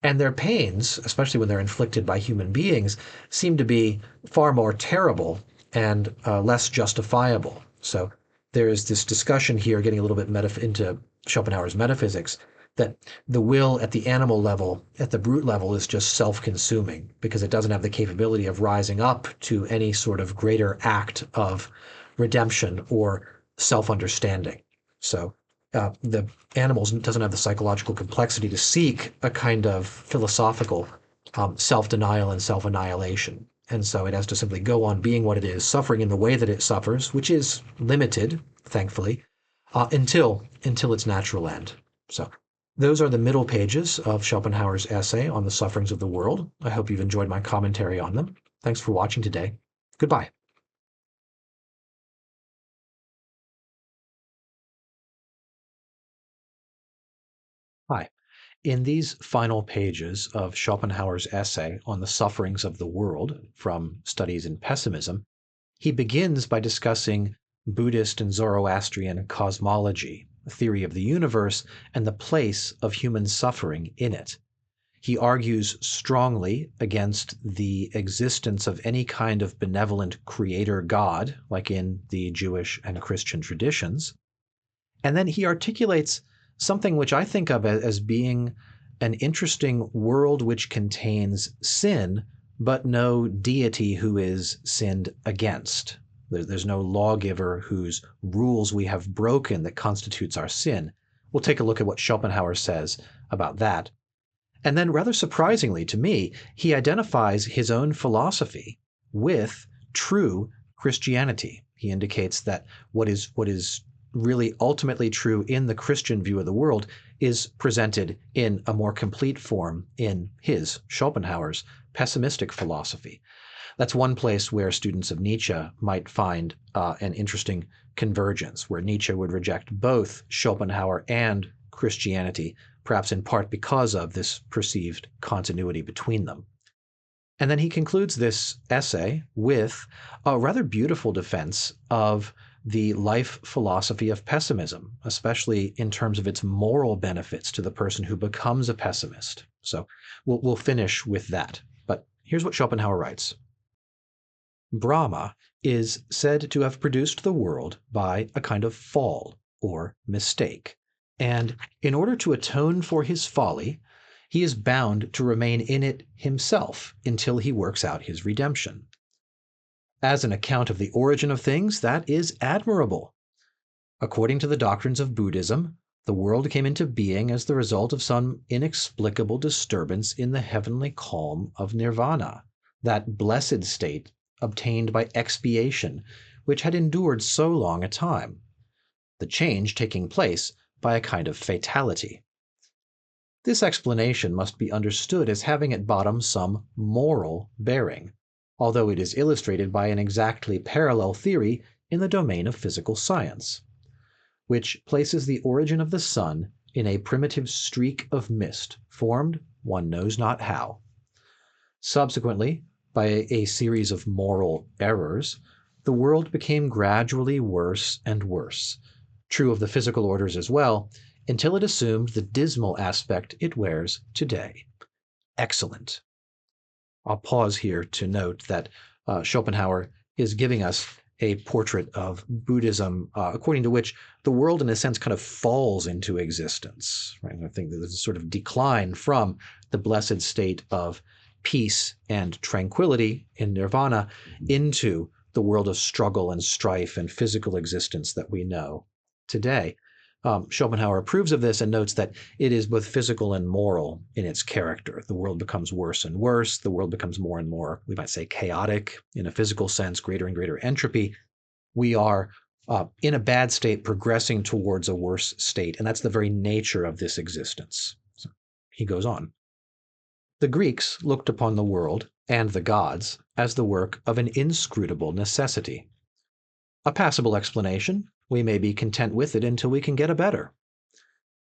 And their pains, especially when they're inflicted by human beings, seem to be far more terrible and less justifiable. So there is this discussion here, getting a little bit into Schopenhauer's metaphysics, that the will at the animal level, at the brute level, is just self-consuming because it doesn't have the capability of rising up to any sort of greater act of redemption or self-understanding. So the animals doesn't have the psychological complexity to seek a kind of philosophical self-denial and self-annihilation. And so it has to simply go on being what it is, suffering in the way that it suffers, which is limited, thankfully, until its natural end. So those are the middle pages of Schopenhauer's essay on the sufferings of the world. I hope you've enjoyed my commentary on them. Thanks for watching today. Goodbye. Hi. In these final pages of Schopenhauer's essay on the sufferings of the world from Studies in Pessimism, he begins by discussing Buddhist and Zoroastrian cosmology, a theory of the universe, and the place of human suffering in it. He argues strongly against the existence of any kind of benevolent creator God, like in the Jewish and Christian traditions. And then he articulates something which I think of as being an interesting world which contains sin, but no deity who is sinned against. There's no lawgiver whose rules we have broken that constitutes our sin. We'll take a look at what Schopenhauer says about that. And then, rather surprisingly to me, he identifies his own philosophy with true Christianity. He indicates that what is really ultimately true in the Christian view of the world is presented in a more complete form in his, Schopenhauer's, pessimistic philosophy. That's one place where students of Nietzsche might find an interesting convergence, where Nietzsche would reject both Schopenhauer and Christianity, perhaps in part because of this perceived continuity between them. And then he concludes this essay with a rather beautiful defense of the life philosophy of pessimism, especially in terms of its moral benefits to the person who becomes a pessimist. So we'll finish with that. But here's what Schopenhauer writes. Brahma is said to have produced the world by a kind of fall or mistake. And in order to atone for his folly, he is bound to remain in it himself until he works out his redemption. As an account of the origin of things, that is admirable. According to the doctrines of Buddhism, the world came into being as the result of some inexplicable disturbance in the heavenly calm of nirvana, that blessed state obtained by expiation, which had endured so long a time, the change taking place by a kind of fatality. This explanation must be understood as having at bottom some moral bearing, although it is illustrated by an exactly parallel theory in the domain of physical science, which places the origin of the sun in a primitive streak of mist formed one knows not how. Subsequently, by a series of moral errors, the world became gradually worse and worse, true of the physical orders as well, until it assumed the dismal aspect it wears today. Excellent. I'll pause here to note that Schopenhauer is giving us a portrait of Buddhism, according to which the world, in a sense, kind of falls into existence. Right? I think that there's a sort of decline from the blessed state of peace and tranquility in nirvana into the world of struggle and strife and physical existence that we know today. Schopenhauer approves of this and notes that it is both physical and moral in its character. The world becomes worse and worse. The world becomes more and more, we might say, chaotic in a physical sense, greater and greater entropy. We are in a bad state progressing towards a worse state, and that's the very nature of this existence. So he goes on. The Greeks looked upon the world and the gods as the work of an inscrutable necessity. A passable explanation, we may be content with it until we can get a better.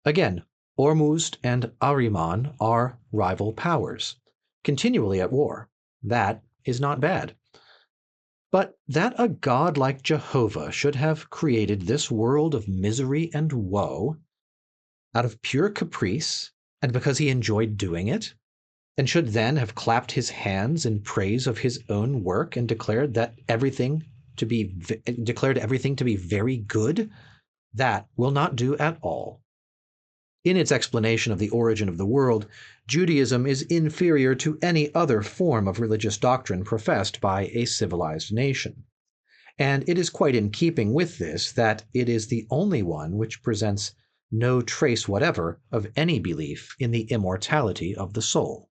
Again, Ormuzd and Ahriman are rival powers, continually at war. That is not bad. But that a god like Jehovah should have created this world of misery and woe out of pure caprice and because he enjoyed doing it, and should then have clapped his hands in praise of his own work and declared everything to be very good, that will not do at all. In its explanation of the origin of the world, Judaism is inferior to any other form of religious doctrine professed by a civilized nation. And it is quite in keeping with this that it is the only one which presents no trace whatever of any belief in the immortality of the soul.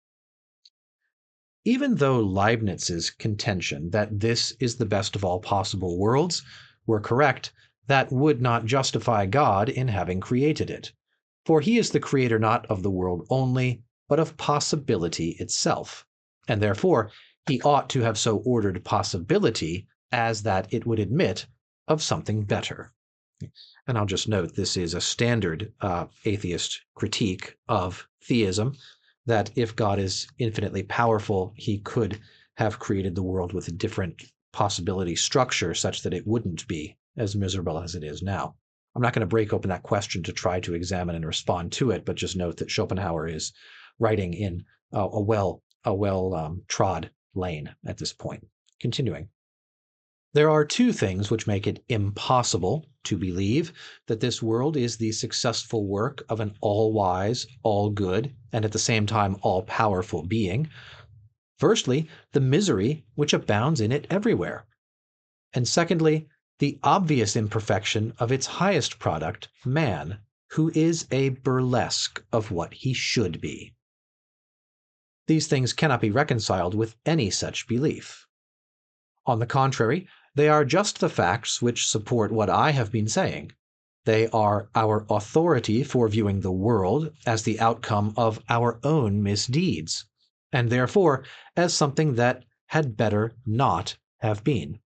Even though Leibniz's contention that this is the best of all possible worlds were correct, that would not justify God in having created it. For he is the creator not of the world only, but of possibility itself. And therefore, he ought to have so ordered possibility as that it would admit of something better. And I'll just note this is a standard atheist critique of theism, that if God is infinitely powerful, he could have created the world with a different possibility structure such that it wouldn't be as miserable as it is now. I'm not going to break open that question to try to examine and respond to it, but just note that Schopenhauer is writing in a well-trod lane at this point. Continuing. There are two things which make it impossible to believe that this world is the successful work of an all-wise, all-good, and at the same time all-powerful being. Firstly, the misery which abounds in it everywhere. And secondly, the obvious imperfection of its highest product, man, who is a burlesque of what he should be. These things cannot be reconciled with any such belief. On the contrary, they are just the facts which support what I have been saying. They are our authority for viewing the world as the outcome of our own misdeeds, and therefore as something that had better not have been.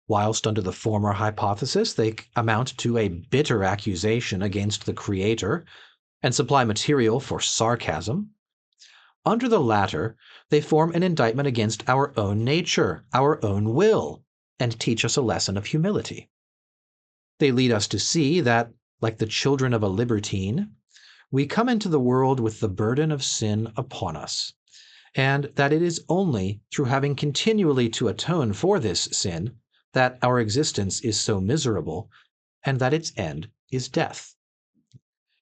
Whilst under the former hypothesis they amount to a bitter accusation against the Creator and supply material for sarcasm, under the latter they form an indictment against our own nature, our own will, and teach us a lesson of humility. They lead us to see that, like the children of a libertine, we come into the world with the burden of sin upon us, and that it is only through having continually to atone for this sin that our existence is so miserable, and that its end is death.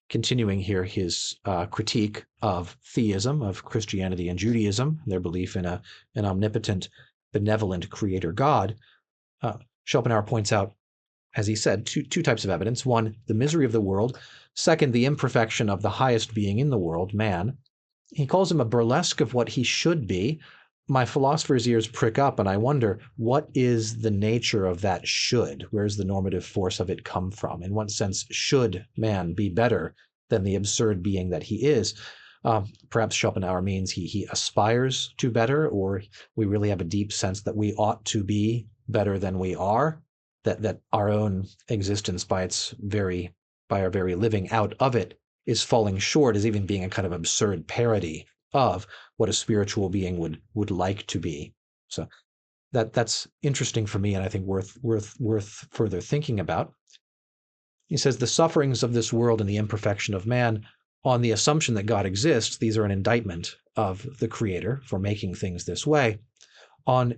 Continuing here his critique of theism, of Christianity and Judaism, their belief in an omnipotent, benevolent creator God, Schopenhauer points out, as he said, two types of evidence. One, the misery of the world. Second, the imperfection of the highest being in the world, man. He calls him a burlesque of what he should be. My philosopher's ears prick up, and I wonder, what is the nature of that should? Where's the normative force of it come from? In what sense should man be better than the absurd being that he is? Perhaps Schopenhauer means he aspires to better, or we really have a deep sense that we ought to be better than we are, that our own existence by our very living out of it is falling short, as even being a kind of absurd parody of what a spiritual being would like to be. So that's interesting for me, and I think worth further thinking about. He says the sufferings of this world and the imperfection of man, on the assumption that God exists, these are an indictment of the Creator for making things this way. On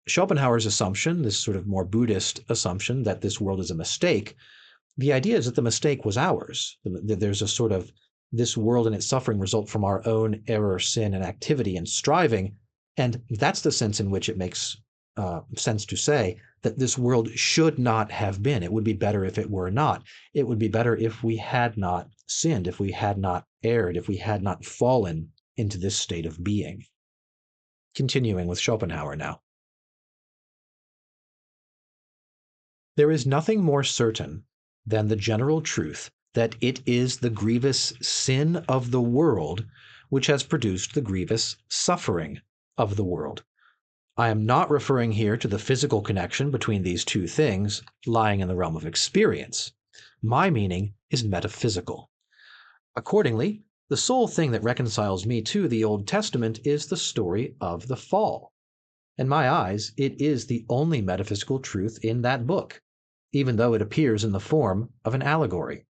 Schopenhauer's assumption, this sort of more Buddhist assumption that this world is a mistake, the idea is that the mistake was ours. There's a sort of this world and its suffering result from our own error, sin, and activity and striving. And that's the sense in which it makes sense to say that this world should not have been. It would be better if it were not. It would be better if we had not sinned, if we had not erred, if we had not fallen into this state of being. Continuing with Schopenhauer now. There is nothing more certain than the general truth that it is the grievous sin of the world which has produced the grievous suffering of the world. I am not referring here to the physical connection between these two things lying in the realm of experience. My meaning is metaphysical. Accordingly, the sole thing that reconciles me to the Old Testament is the story of the fall. In my eyes, it is the only metaphysical truth in that book, even though it appears in the form of an allegory.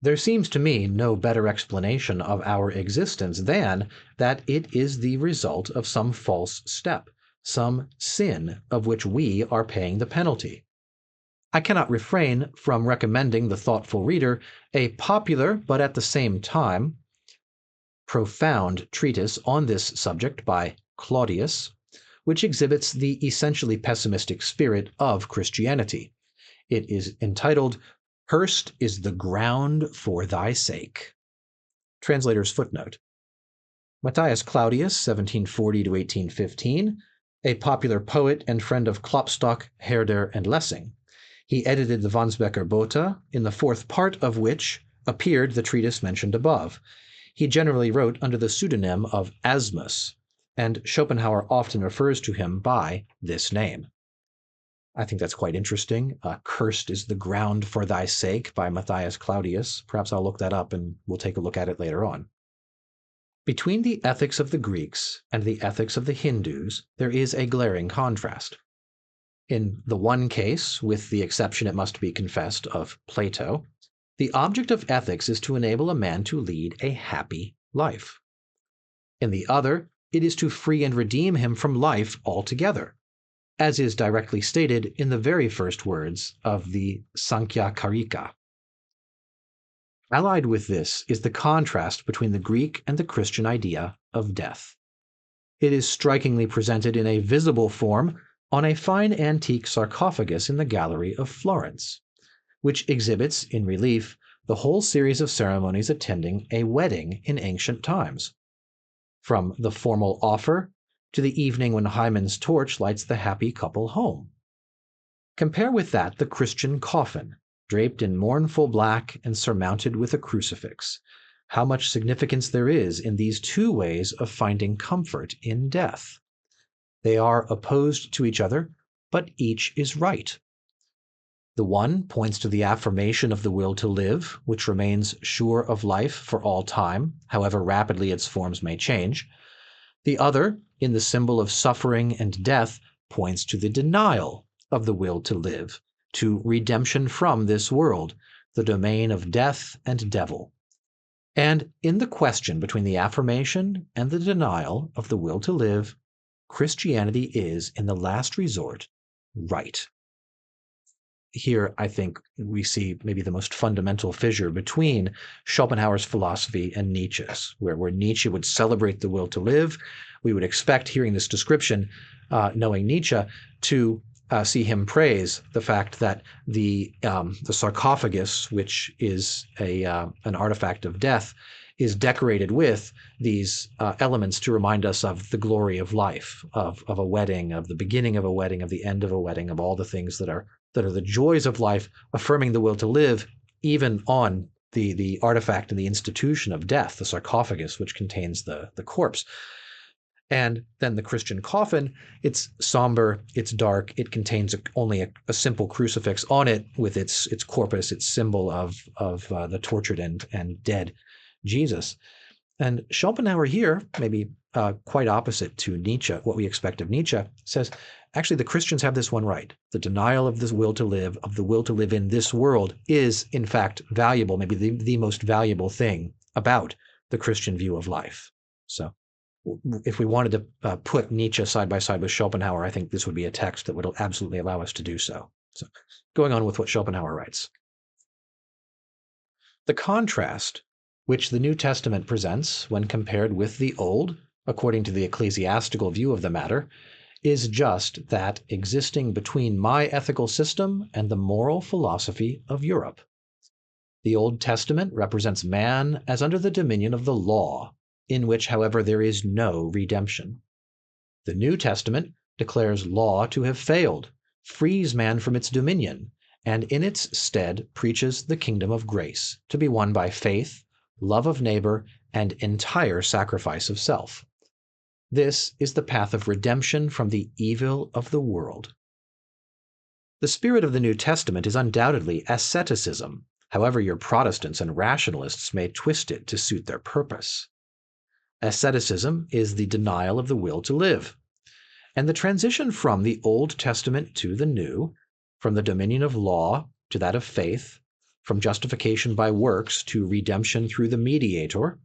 There seems to me no better explanation of our existence than that it is the result of some false step, some sin of which we are paying the penalty. I cannot refrain from recommending the thoughtful reader a popular, but at the same time profound treatise on this subject by Claudius, which exhibits the essentially pessimistic spirit of Christianity. It is entitled, "Cursed is the ground for thy sake." Translator's footnote. Matthias Claudius, 1740 to 1815, a popular poet and friend of Klopstock, Herder, and Lessing. He edited the Wandsbeker Bote, in the fourth part of which appeared the treatise mentioned above. He generally wrote under the pseudonym of Asmus, and Schopenhauer often refers to him by this name. I think that's quite interesting. Cursed is the ground for thy sake by Matthias Claudius. Perhaps I'll look that up and we'll take a look at it later on. Between the ethics of the Greeks and the ethics of the Hindus, there is a glaring contrast. In the one case, with the exception, it must be confessed, of Plato, the object of ethics is to enable a man to lead a happy life. In the other, it is to free and redeem him from life altogether, as is directly stated in the very first words of the Sankhya Karika. Allied with this is the contrast between the Greek and the Christian idea of death. It is strikingly presented in a visible form on a fine antique sarcophagus in the gallery of Florence, which exhibits in relief the whole series of ceremonies attending a wedding in ancient times, from the formal offer to the evening when Hymen's torch lights the happy couple home. Compare with that the Christian coffin, draped in mournful black and surmounted with a crucifix. How much significance there is in these two ways of finding comfort in death. They are opposed to each other, but each is right. The one points to the affirmation of the will to live, which remains sure of life for all time, however rapidly its forms may change. The other, in the symbol of suffering and death, points to the denial of the will to live, to redemption from this world, the domain of death and devil. And in the question between the affirmation and the denial of the will to live, Christianity is, in the last resort, right. Here, I think we see maybe the most fundamental fissure between Schopenhauer's philosophy and Nietzsche's, where Nietzsche would celebrate the will to live. We would expect, hearing this description, knowing Nietzsche, to see him praise the fact that the sarcophagus, which is an artifact of death, is decorated with these elements to remind us of the glory of life, of a wedding, of the beginning of a wedding, of the end of a wedding, of all the things that are the joys of life, affirming the will to live, even on the artifact and the institution of death, the sarcophagus, which contains the corpse. And then the Christian coffin, it's somber, it's dark, it contains only a simple crucifix on it with its corpus, its symbol of the tortured and dead Jesus. And Schopenhauer here, maybe quite opposite to Nietzsche, what we expect of Nietzsche, says, actually, the Christians have this one right. The denial of this will to live, of the will to live in this world, is, in fact, valuable, maybe the most valuable thing about the Christian view of life. So if we wanted to put Nietzsche side by side with Schopenhauer, I think this would be a text that would absolutely allow us to do so. So going on with what Schopenhauer writes. The contrast which the New Testament presents when compared with the Old, according to the ecclesiastical view of the matter, is just that existing between my ethical system and the moral philosophy of Europe. The Old Testament represents man as under the dominion of the law, in which, however, there is no redemption. The New Testament declares law to have failed, frees man from its dominion, and in its stead preaches the kingdom of grace, to be won by faith, love of neighbor, and entire sacrifice of self. This is the path of redemption from the evil of the world. The spirit of the New Testament is undoubtedly asceticism, however your Protestants and rationalists may twist it to suit their purpose. Asceticism is the denial of the will to live, and the transition from the Old Testament to the New, from the dominion of law to that of faith, from justification by works to redemption through the mediator,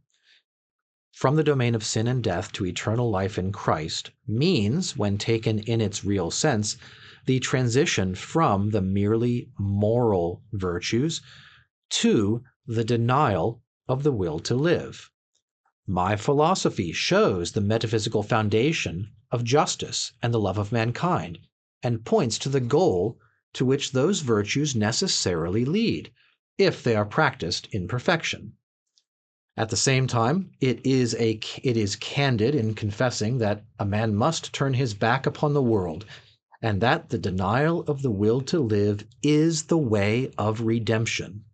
from the domain of sin and death to eternal life in Christ, means, when taken in its real sense, the transition from the merely moral virtues to the denial of the will to live. My philosophy shows the metaphysical foundation of justice and the love of mankind, and points to the goal to which those virtues necessarily lead, if they are practiced in perfection. At the same time, it is candid in confessing that a man must turn his back upon the world, and that the denial of the will to live is the way of redemption.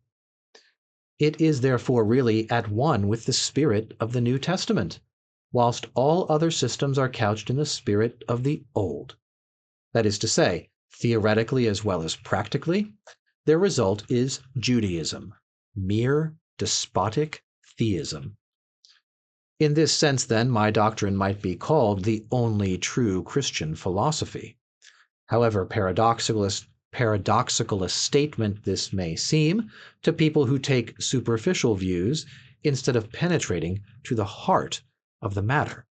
It is therefore really at one with the spirit of the New Testament, whilst all other systems are couched in the spirit of the Old. That is to say, theoretically as well as practically, their result is Judaism, mere despotic theism. In this sense, then, my doctrine might be called the only true Christian philosophy. However paradoxical a statement this may seem to people who take superficial views instead of penetrating to the heart of the matter.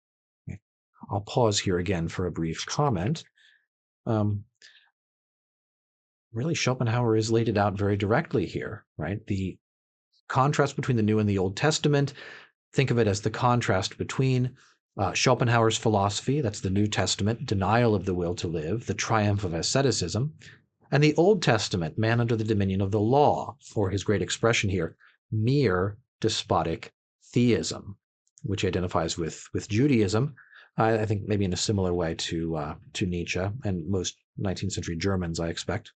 I'll pause here again for a brief comment. Really, Schopenhauer has laid it out very directly here, right? The contrast between the New and the Old Testament, think of it as the contrast between Schopenhauer's philosophy, that's the New Testament, denial of the will to live, the triumph of asceticism, and the Old Testament, man under the dominion of the law, or his great expression here, mere despotic theism, which identifies with Judaism, I think maybe in a similar way to Nietzsche and most 19th century Germans, I expect.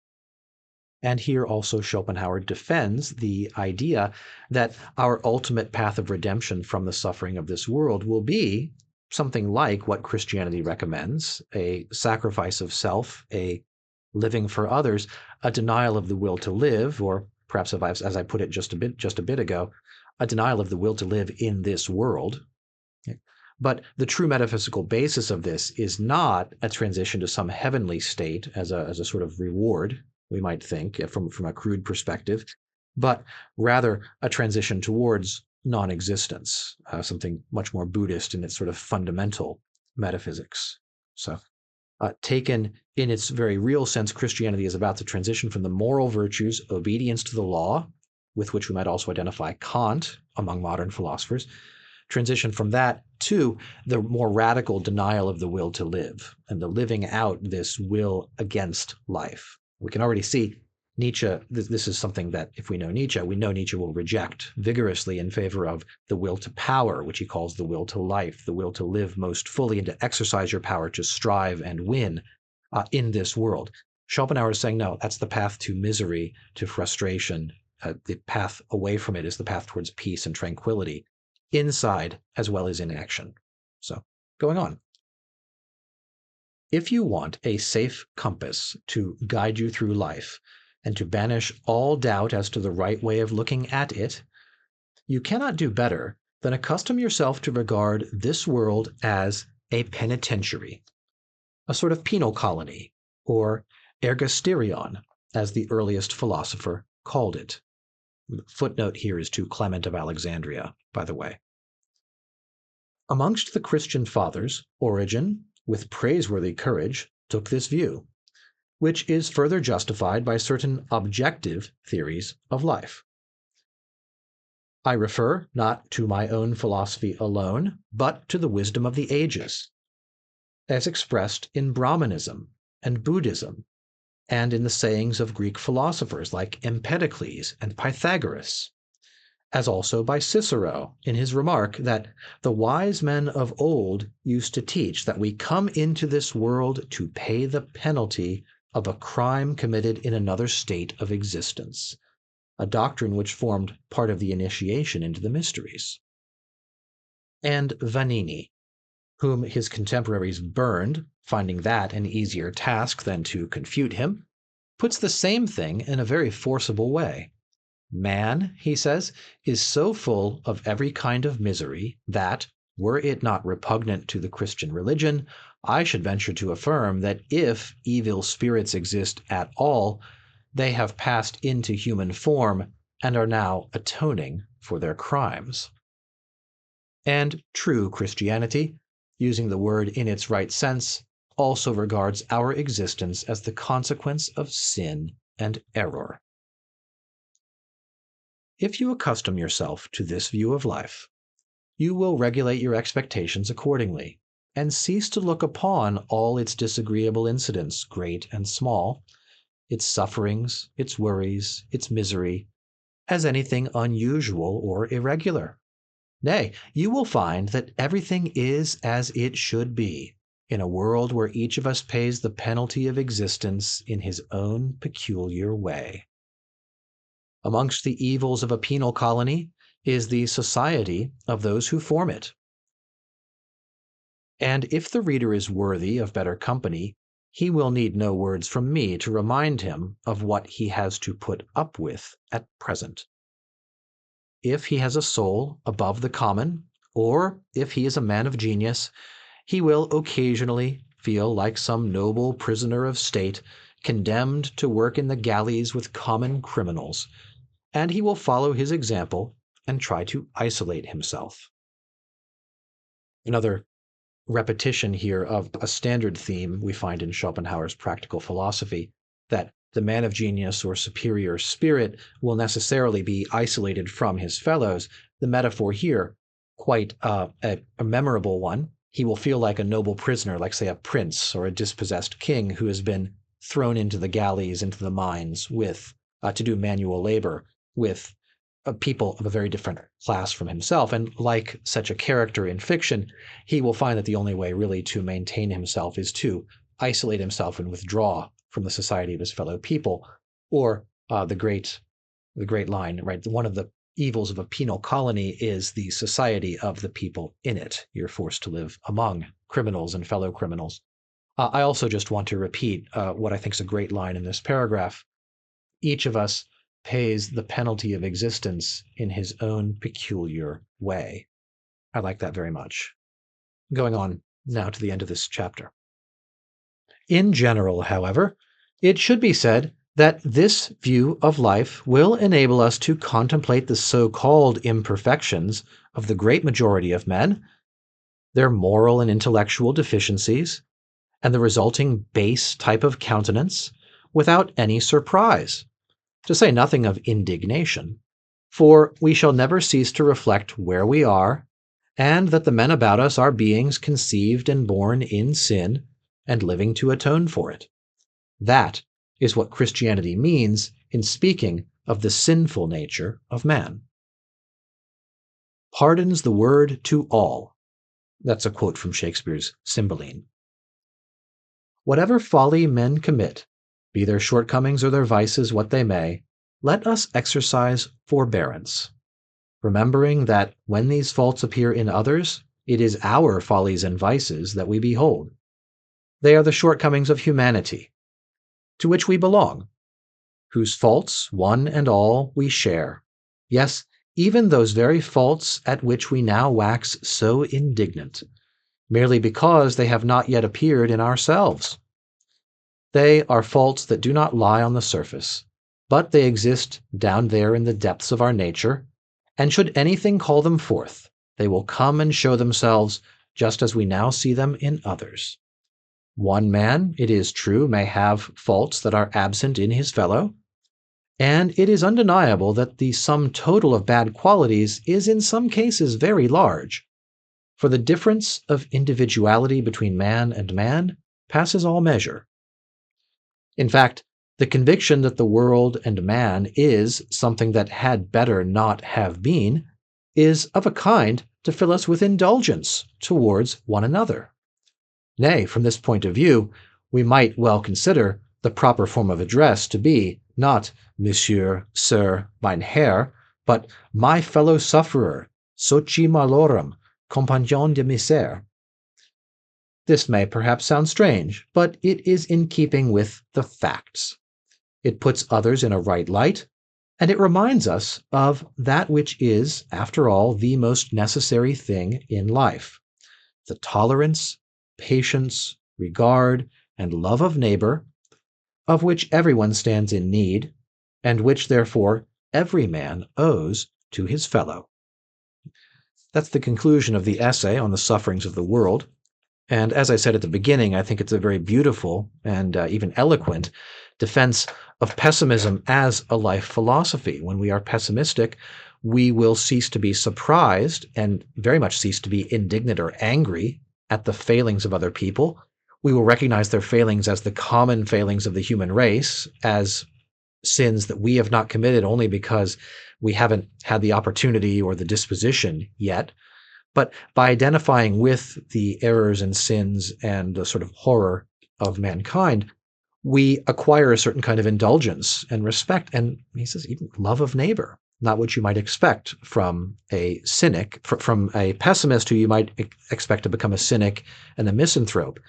And here also Schopenhauer defends the idea that our ultimate path of redemption from the suffering of this world will be something like what Christianity recommends, a sacrifice of self, a living for others, a denial of the will to live, or perhaps as I put it just a bit ago, a denial of the will to live in this world. But the true metaphysical basis of this is not a transition to some heavenly state as a sort of reward, we might think, from a crude perspective, but rather a transition towards non-existence, something much more Buddhist in its sort of fundamental metaphysics. So, taken in its very real sense, Christianity is about the transition from the moral virtues, obedience to the law, with which we might also identify Kant among modern philosophers, transition from that to the more radical denial of the will to live and the living out this will against life. We can already see Nietzsche, this is something that if we know Nietzsche will reject vigorously in favor of the will to power, which he calls the will to life, the will to live most fully and to exercise your power to strive and win in this world. Schopenhauer is saying, no, that's the path to misery, to frustration. The path away from it is the path towards peace and tranquility, inside as well as in action. So, going on. If you want a safe compass to guide you through life and to banish all doubt as to the right way of looking at it, you cannot do better than accustom yourself to regard this world as a penitentiary, a sort of penal colony, or ergasterion, as the earliest philosopher called it. The footnote here is to Clement of Alexandria, by the way. Amongst the Christian fathers, Origen, with praiseworthy courage, took this view, which is further justified by certain objective theories of life. I refer not to my own philosophy alone, but to the wisdom of the ages, as expressed in Brahmanism and Buddhism, and in the sayings of Greek philosophers like Empedocles and Pythagoras, as also by Cicero in his remark that the wise men of old used to teach that we come into this world to pay the penalty of a crime committed in another state of existence, a doctrine which formed part of the initiation into the mysteries. And Vanini, whom his contemporaries burned, finding that an easier task than to confute him, puts the same thing in a very forcible way. Man, he says, is so full of every kind of misery that, were it not repugnant to the Christian religion, I should venture to affirm that if evil spirits exist at all, they have passed into human form and are now atoning for their crimes. And true Christianity, using the word in its right sense, also regards our existence as the consequence of sin and error. If you accustom yourself to this view of life, you will regulate your expectations accordingly, and cease to look upon all its disagreeable incidents, great and small, its sufferings, its worries, its misery, as anything unusual or irregular. Nay, you will find that everything is as it should be, in a world where each of us pays the penalty of existence in his own peculiar way. Amongst the evils of a penal colony is the society of those who form it. And if the reader is worthy of better company, he will need no words from me to remind him of what he has to put up with at present. If he has a soul above the common, or if he is a man of genius, he will occasionally feel like some noble prisoner of state, condemned to work in the galleys with common criminals, and he will follow his example and try to isolate himself. Another repetition here of a standard theme we find in Schopenhauer's practical philosophy, that the man of genius or superior spirit will necessarily be isolated from his fellows. The metaphor here, quite a memorable one. He will feel like a noble prisoner, like, say, a prince or a dispossessed king who has been thrown into the galleys, into the mines with to do manual labor with people of a very different class from himself. And like such a character in fiction, he will find that the only way really to maintain himself is to isolate himself and withdraw from the society of his fellow people. Or the great line, right? One of the evils of a penal colony is the society of the people in it. You're forced to live among criminals and fellow criminals. I also just want to repeat what I think is a great line in this paragraph. Each of us pays the penalty of existence in his own peculiar way. I like that very much. Going on now to the end of this chapter. In general, however, it should be said that this view of life will enable us to contemplate the so-called imperfections of the great majority of men, their moral and intellectual deficiencies, and the resulting base type of countenance, without any surprise, to say nothing of indignation, for we shall never cease to reflect where we are, and that the men about us are beings conceived and born in sin, and living to atone for it. That is what Christianity means in speaking of the sinful nature of man. Pardons the word to all. That's a quote from Shakespeare's Cymbeline. Whatever folly men commit, be their shortcomings or their vices what they may, let us exercise forbearance, remembering that when these faults appear in others, it is our follies and vices that we behold. They are the shortcomings of humanity, to which we belong, whose faults, one and all, we share. Yes, even those very faults at which we now wax so indignant, merely because they have not yet appeared in ourselves. They are faults that do not lie on the surface, but they exist down there in the depths of our nature, and should anything call them forth, they will come and show themselves just as we now see them in others. One man, it is true, may have faults that are absent in his fellow, And it is undeniable that the sum total of bad qualities is in some cases very large, for the difference of individuality between man and man passes all measure. In fact, the conviction that the world and man is something that had better not have been is of a kind to fill us with indulgence towards one another. Nay, from this point of view, we might well consider the proper form of address to be not Monsieur, Sir, mein Herr, but my fellow sufferer, soci malorum, compagnon de misère. This may perhaps sound strange, but it is in keeping with the facts. It puts others in a right light, and it reminds us of that which is, after all, the most necessary thing in life: the tolerance, patience, regard, and love of neighbor, of which everyone stands in need, and which, therefore, every man owes to his fellow. That's the conclusion of the essay on the sufferings of the world. And as I said at the beginning, I think it's a very beautiful and even eloquent defense of pessimism as a life philosophy. When we are pessimistic, we will cease to be surprised and very much cease to be indignant or angry at the failings of other people. We will recognize their failings as the common failings of the human race, as sins that we have not committed only because we haven't had the opportunity or the disposition yet. But by identifying with the errors and sins and the sort of horror of mankind, we acquire a certain kind of indulgence and respect, and he says even love of neighbor, not what you might expect from a cynic, from a pessimist who you might expect to become a cynic and a misanthrope.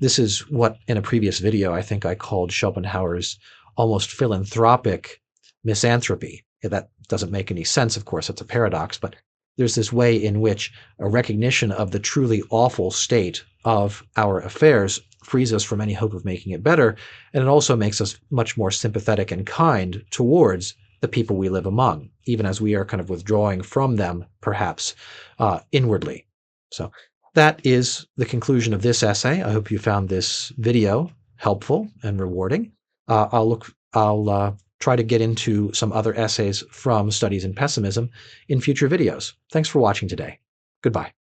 This is what in a previous video I think I called Schopenhauer's almost philanthropic misanthropy. That doesn't make any sense, of course, it's a paradox, but there's this way in which a recognition of the truly awful state of our affairs frees us from any hope of making it better, and it also makes us much more sympathetic and kind towards the people we live among, even as we are kind of withdrawing from them, perhaps inwardly. So that is the conclusion of this essay. I hope you found this video helpful and rewarding. I'll try to get into some other essays from Studies in Pessimism in future videos. Thanks for watching today. Goodbye.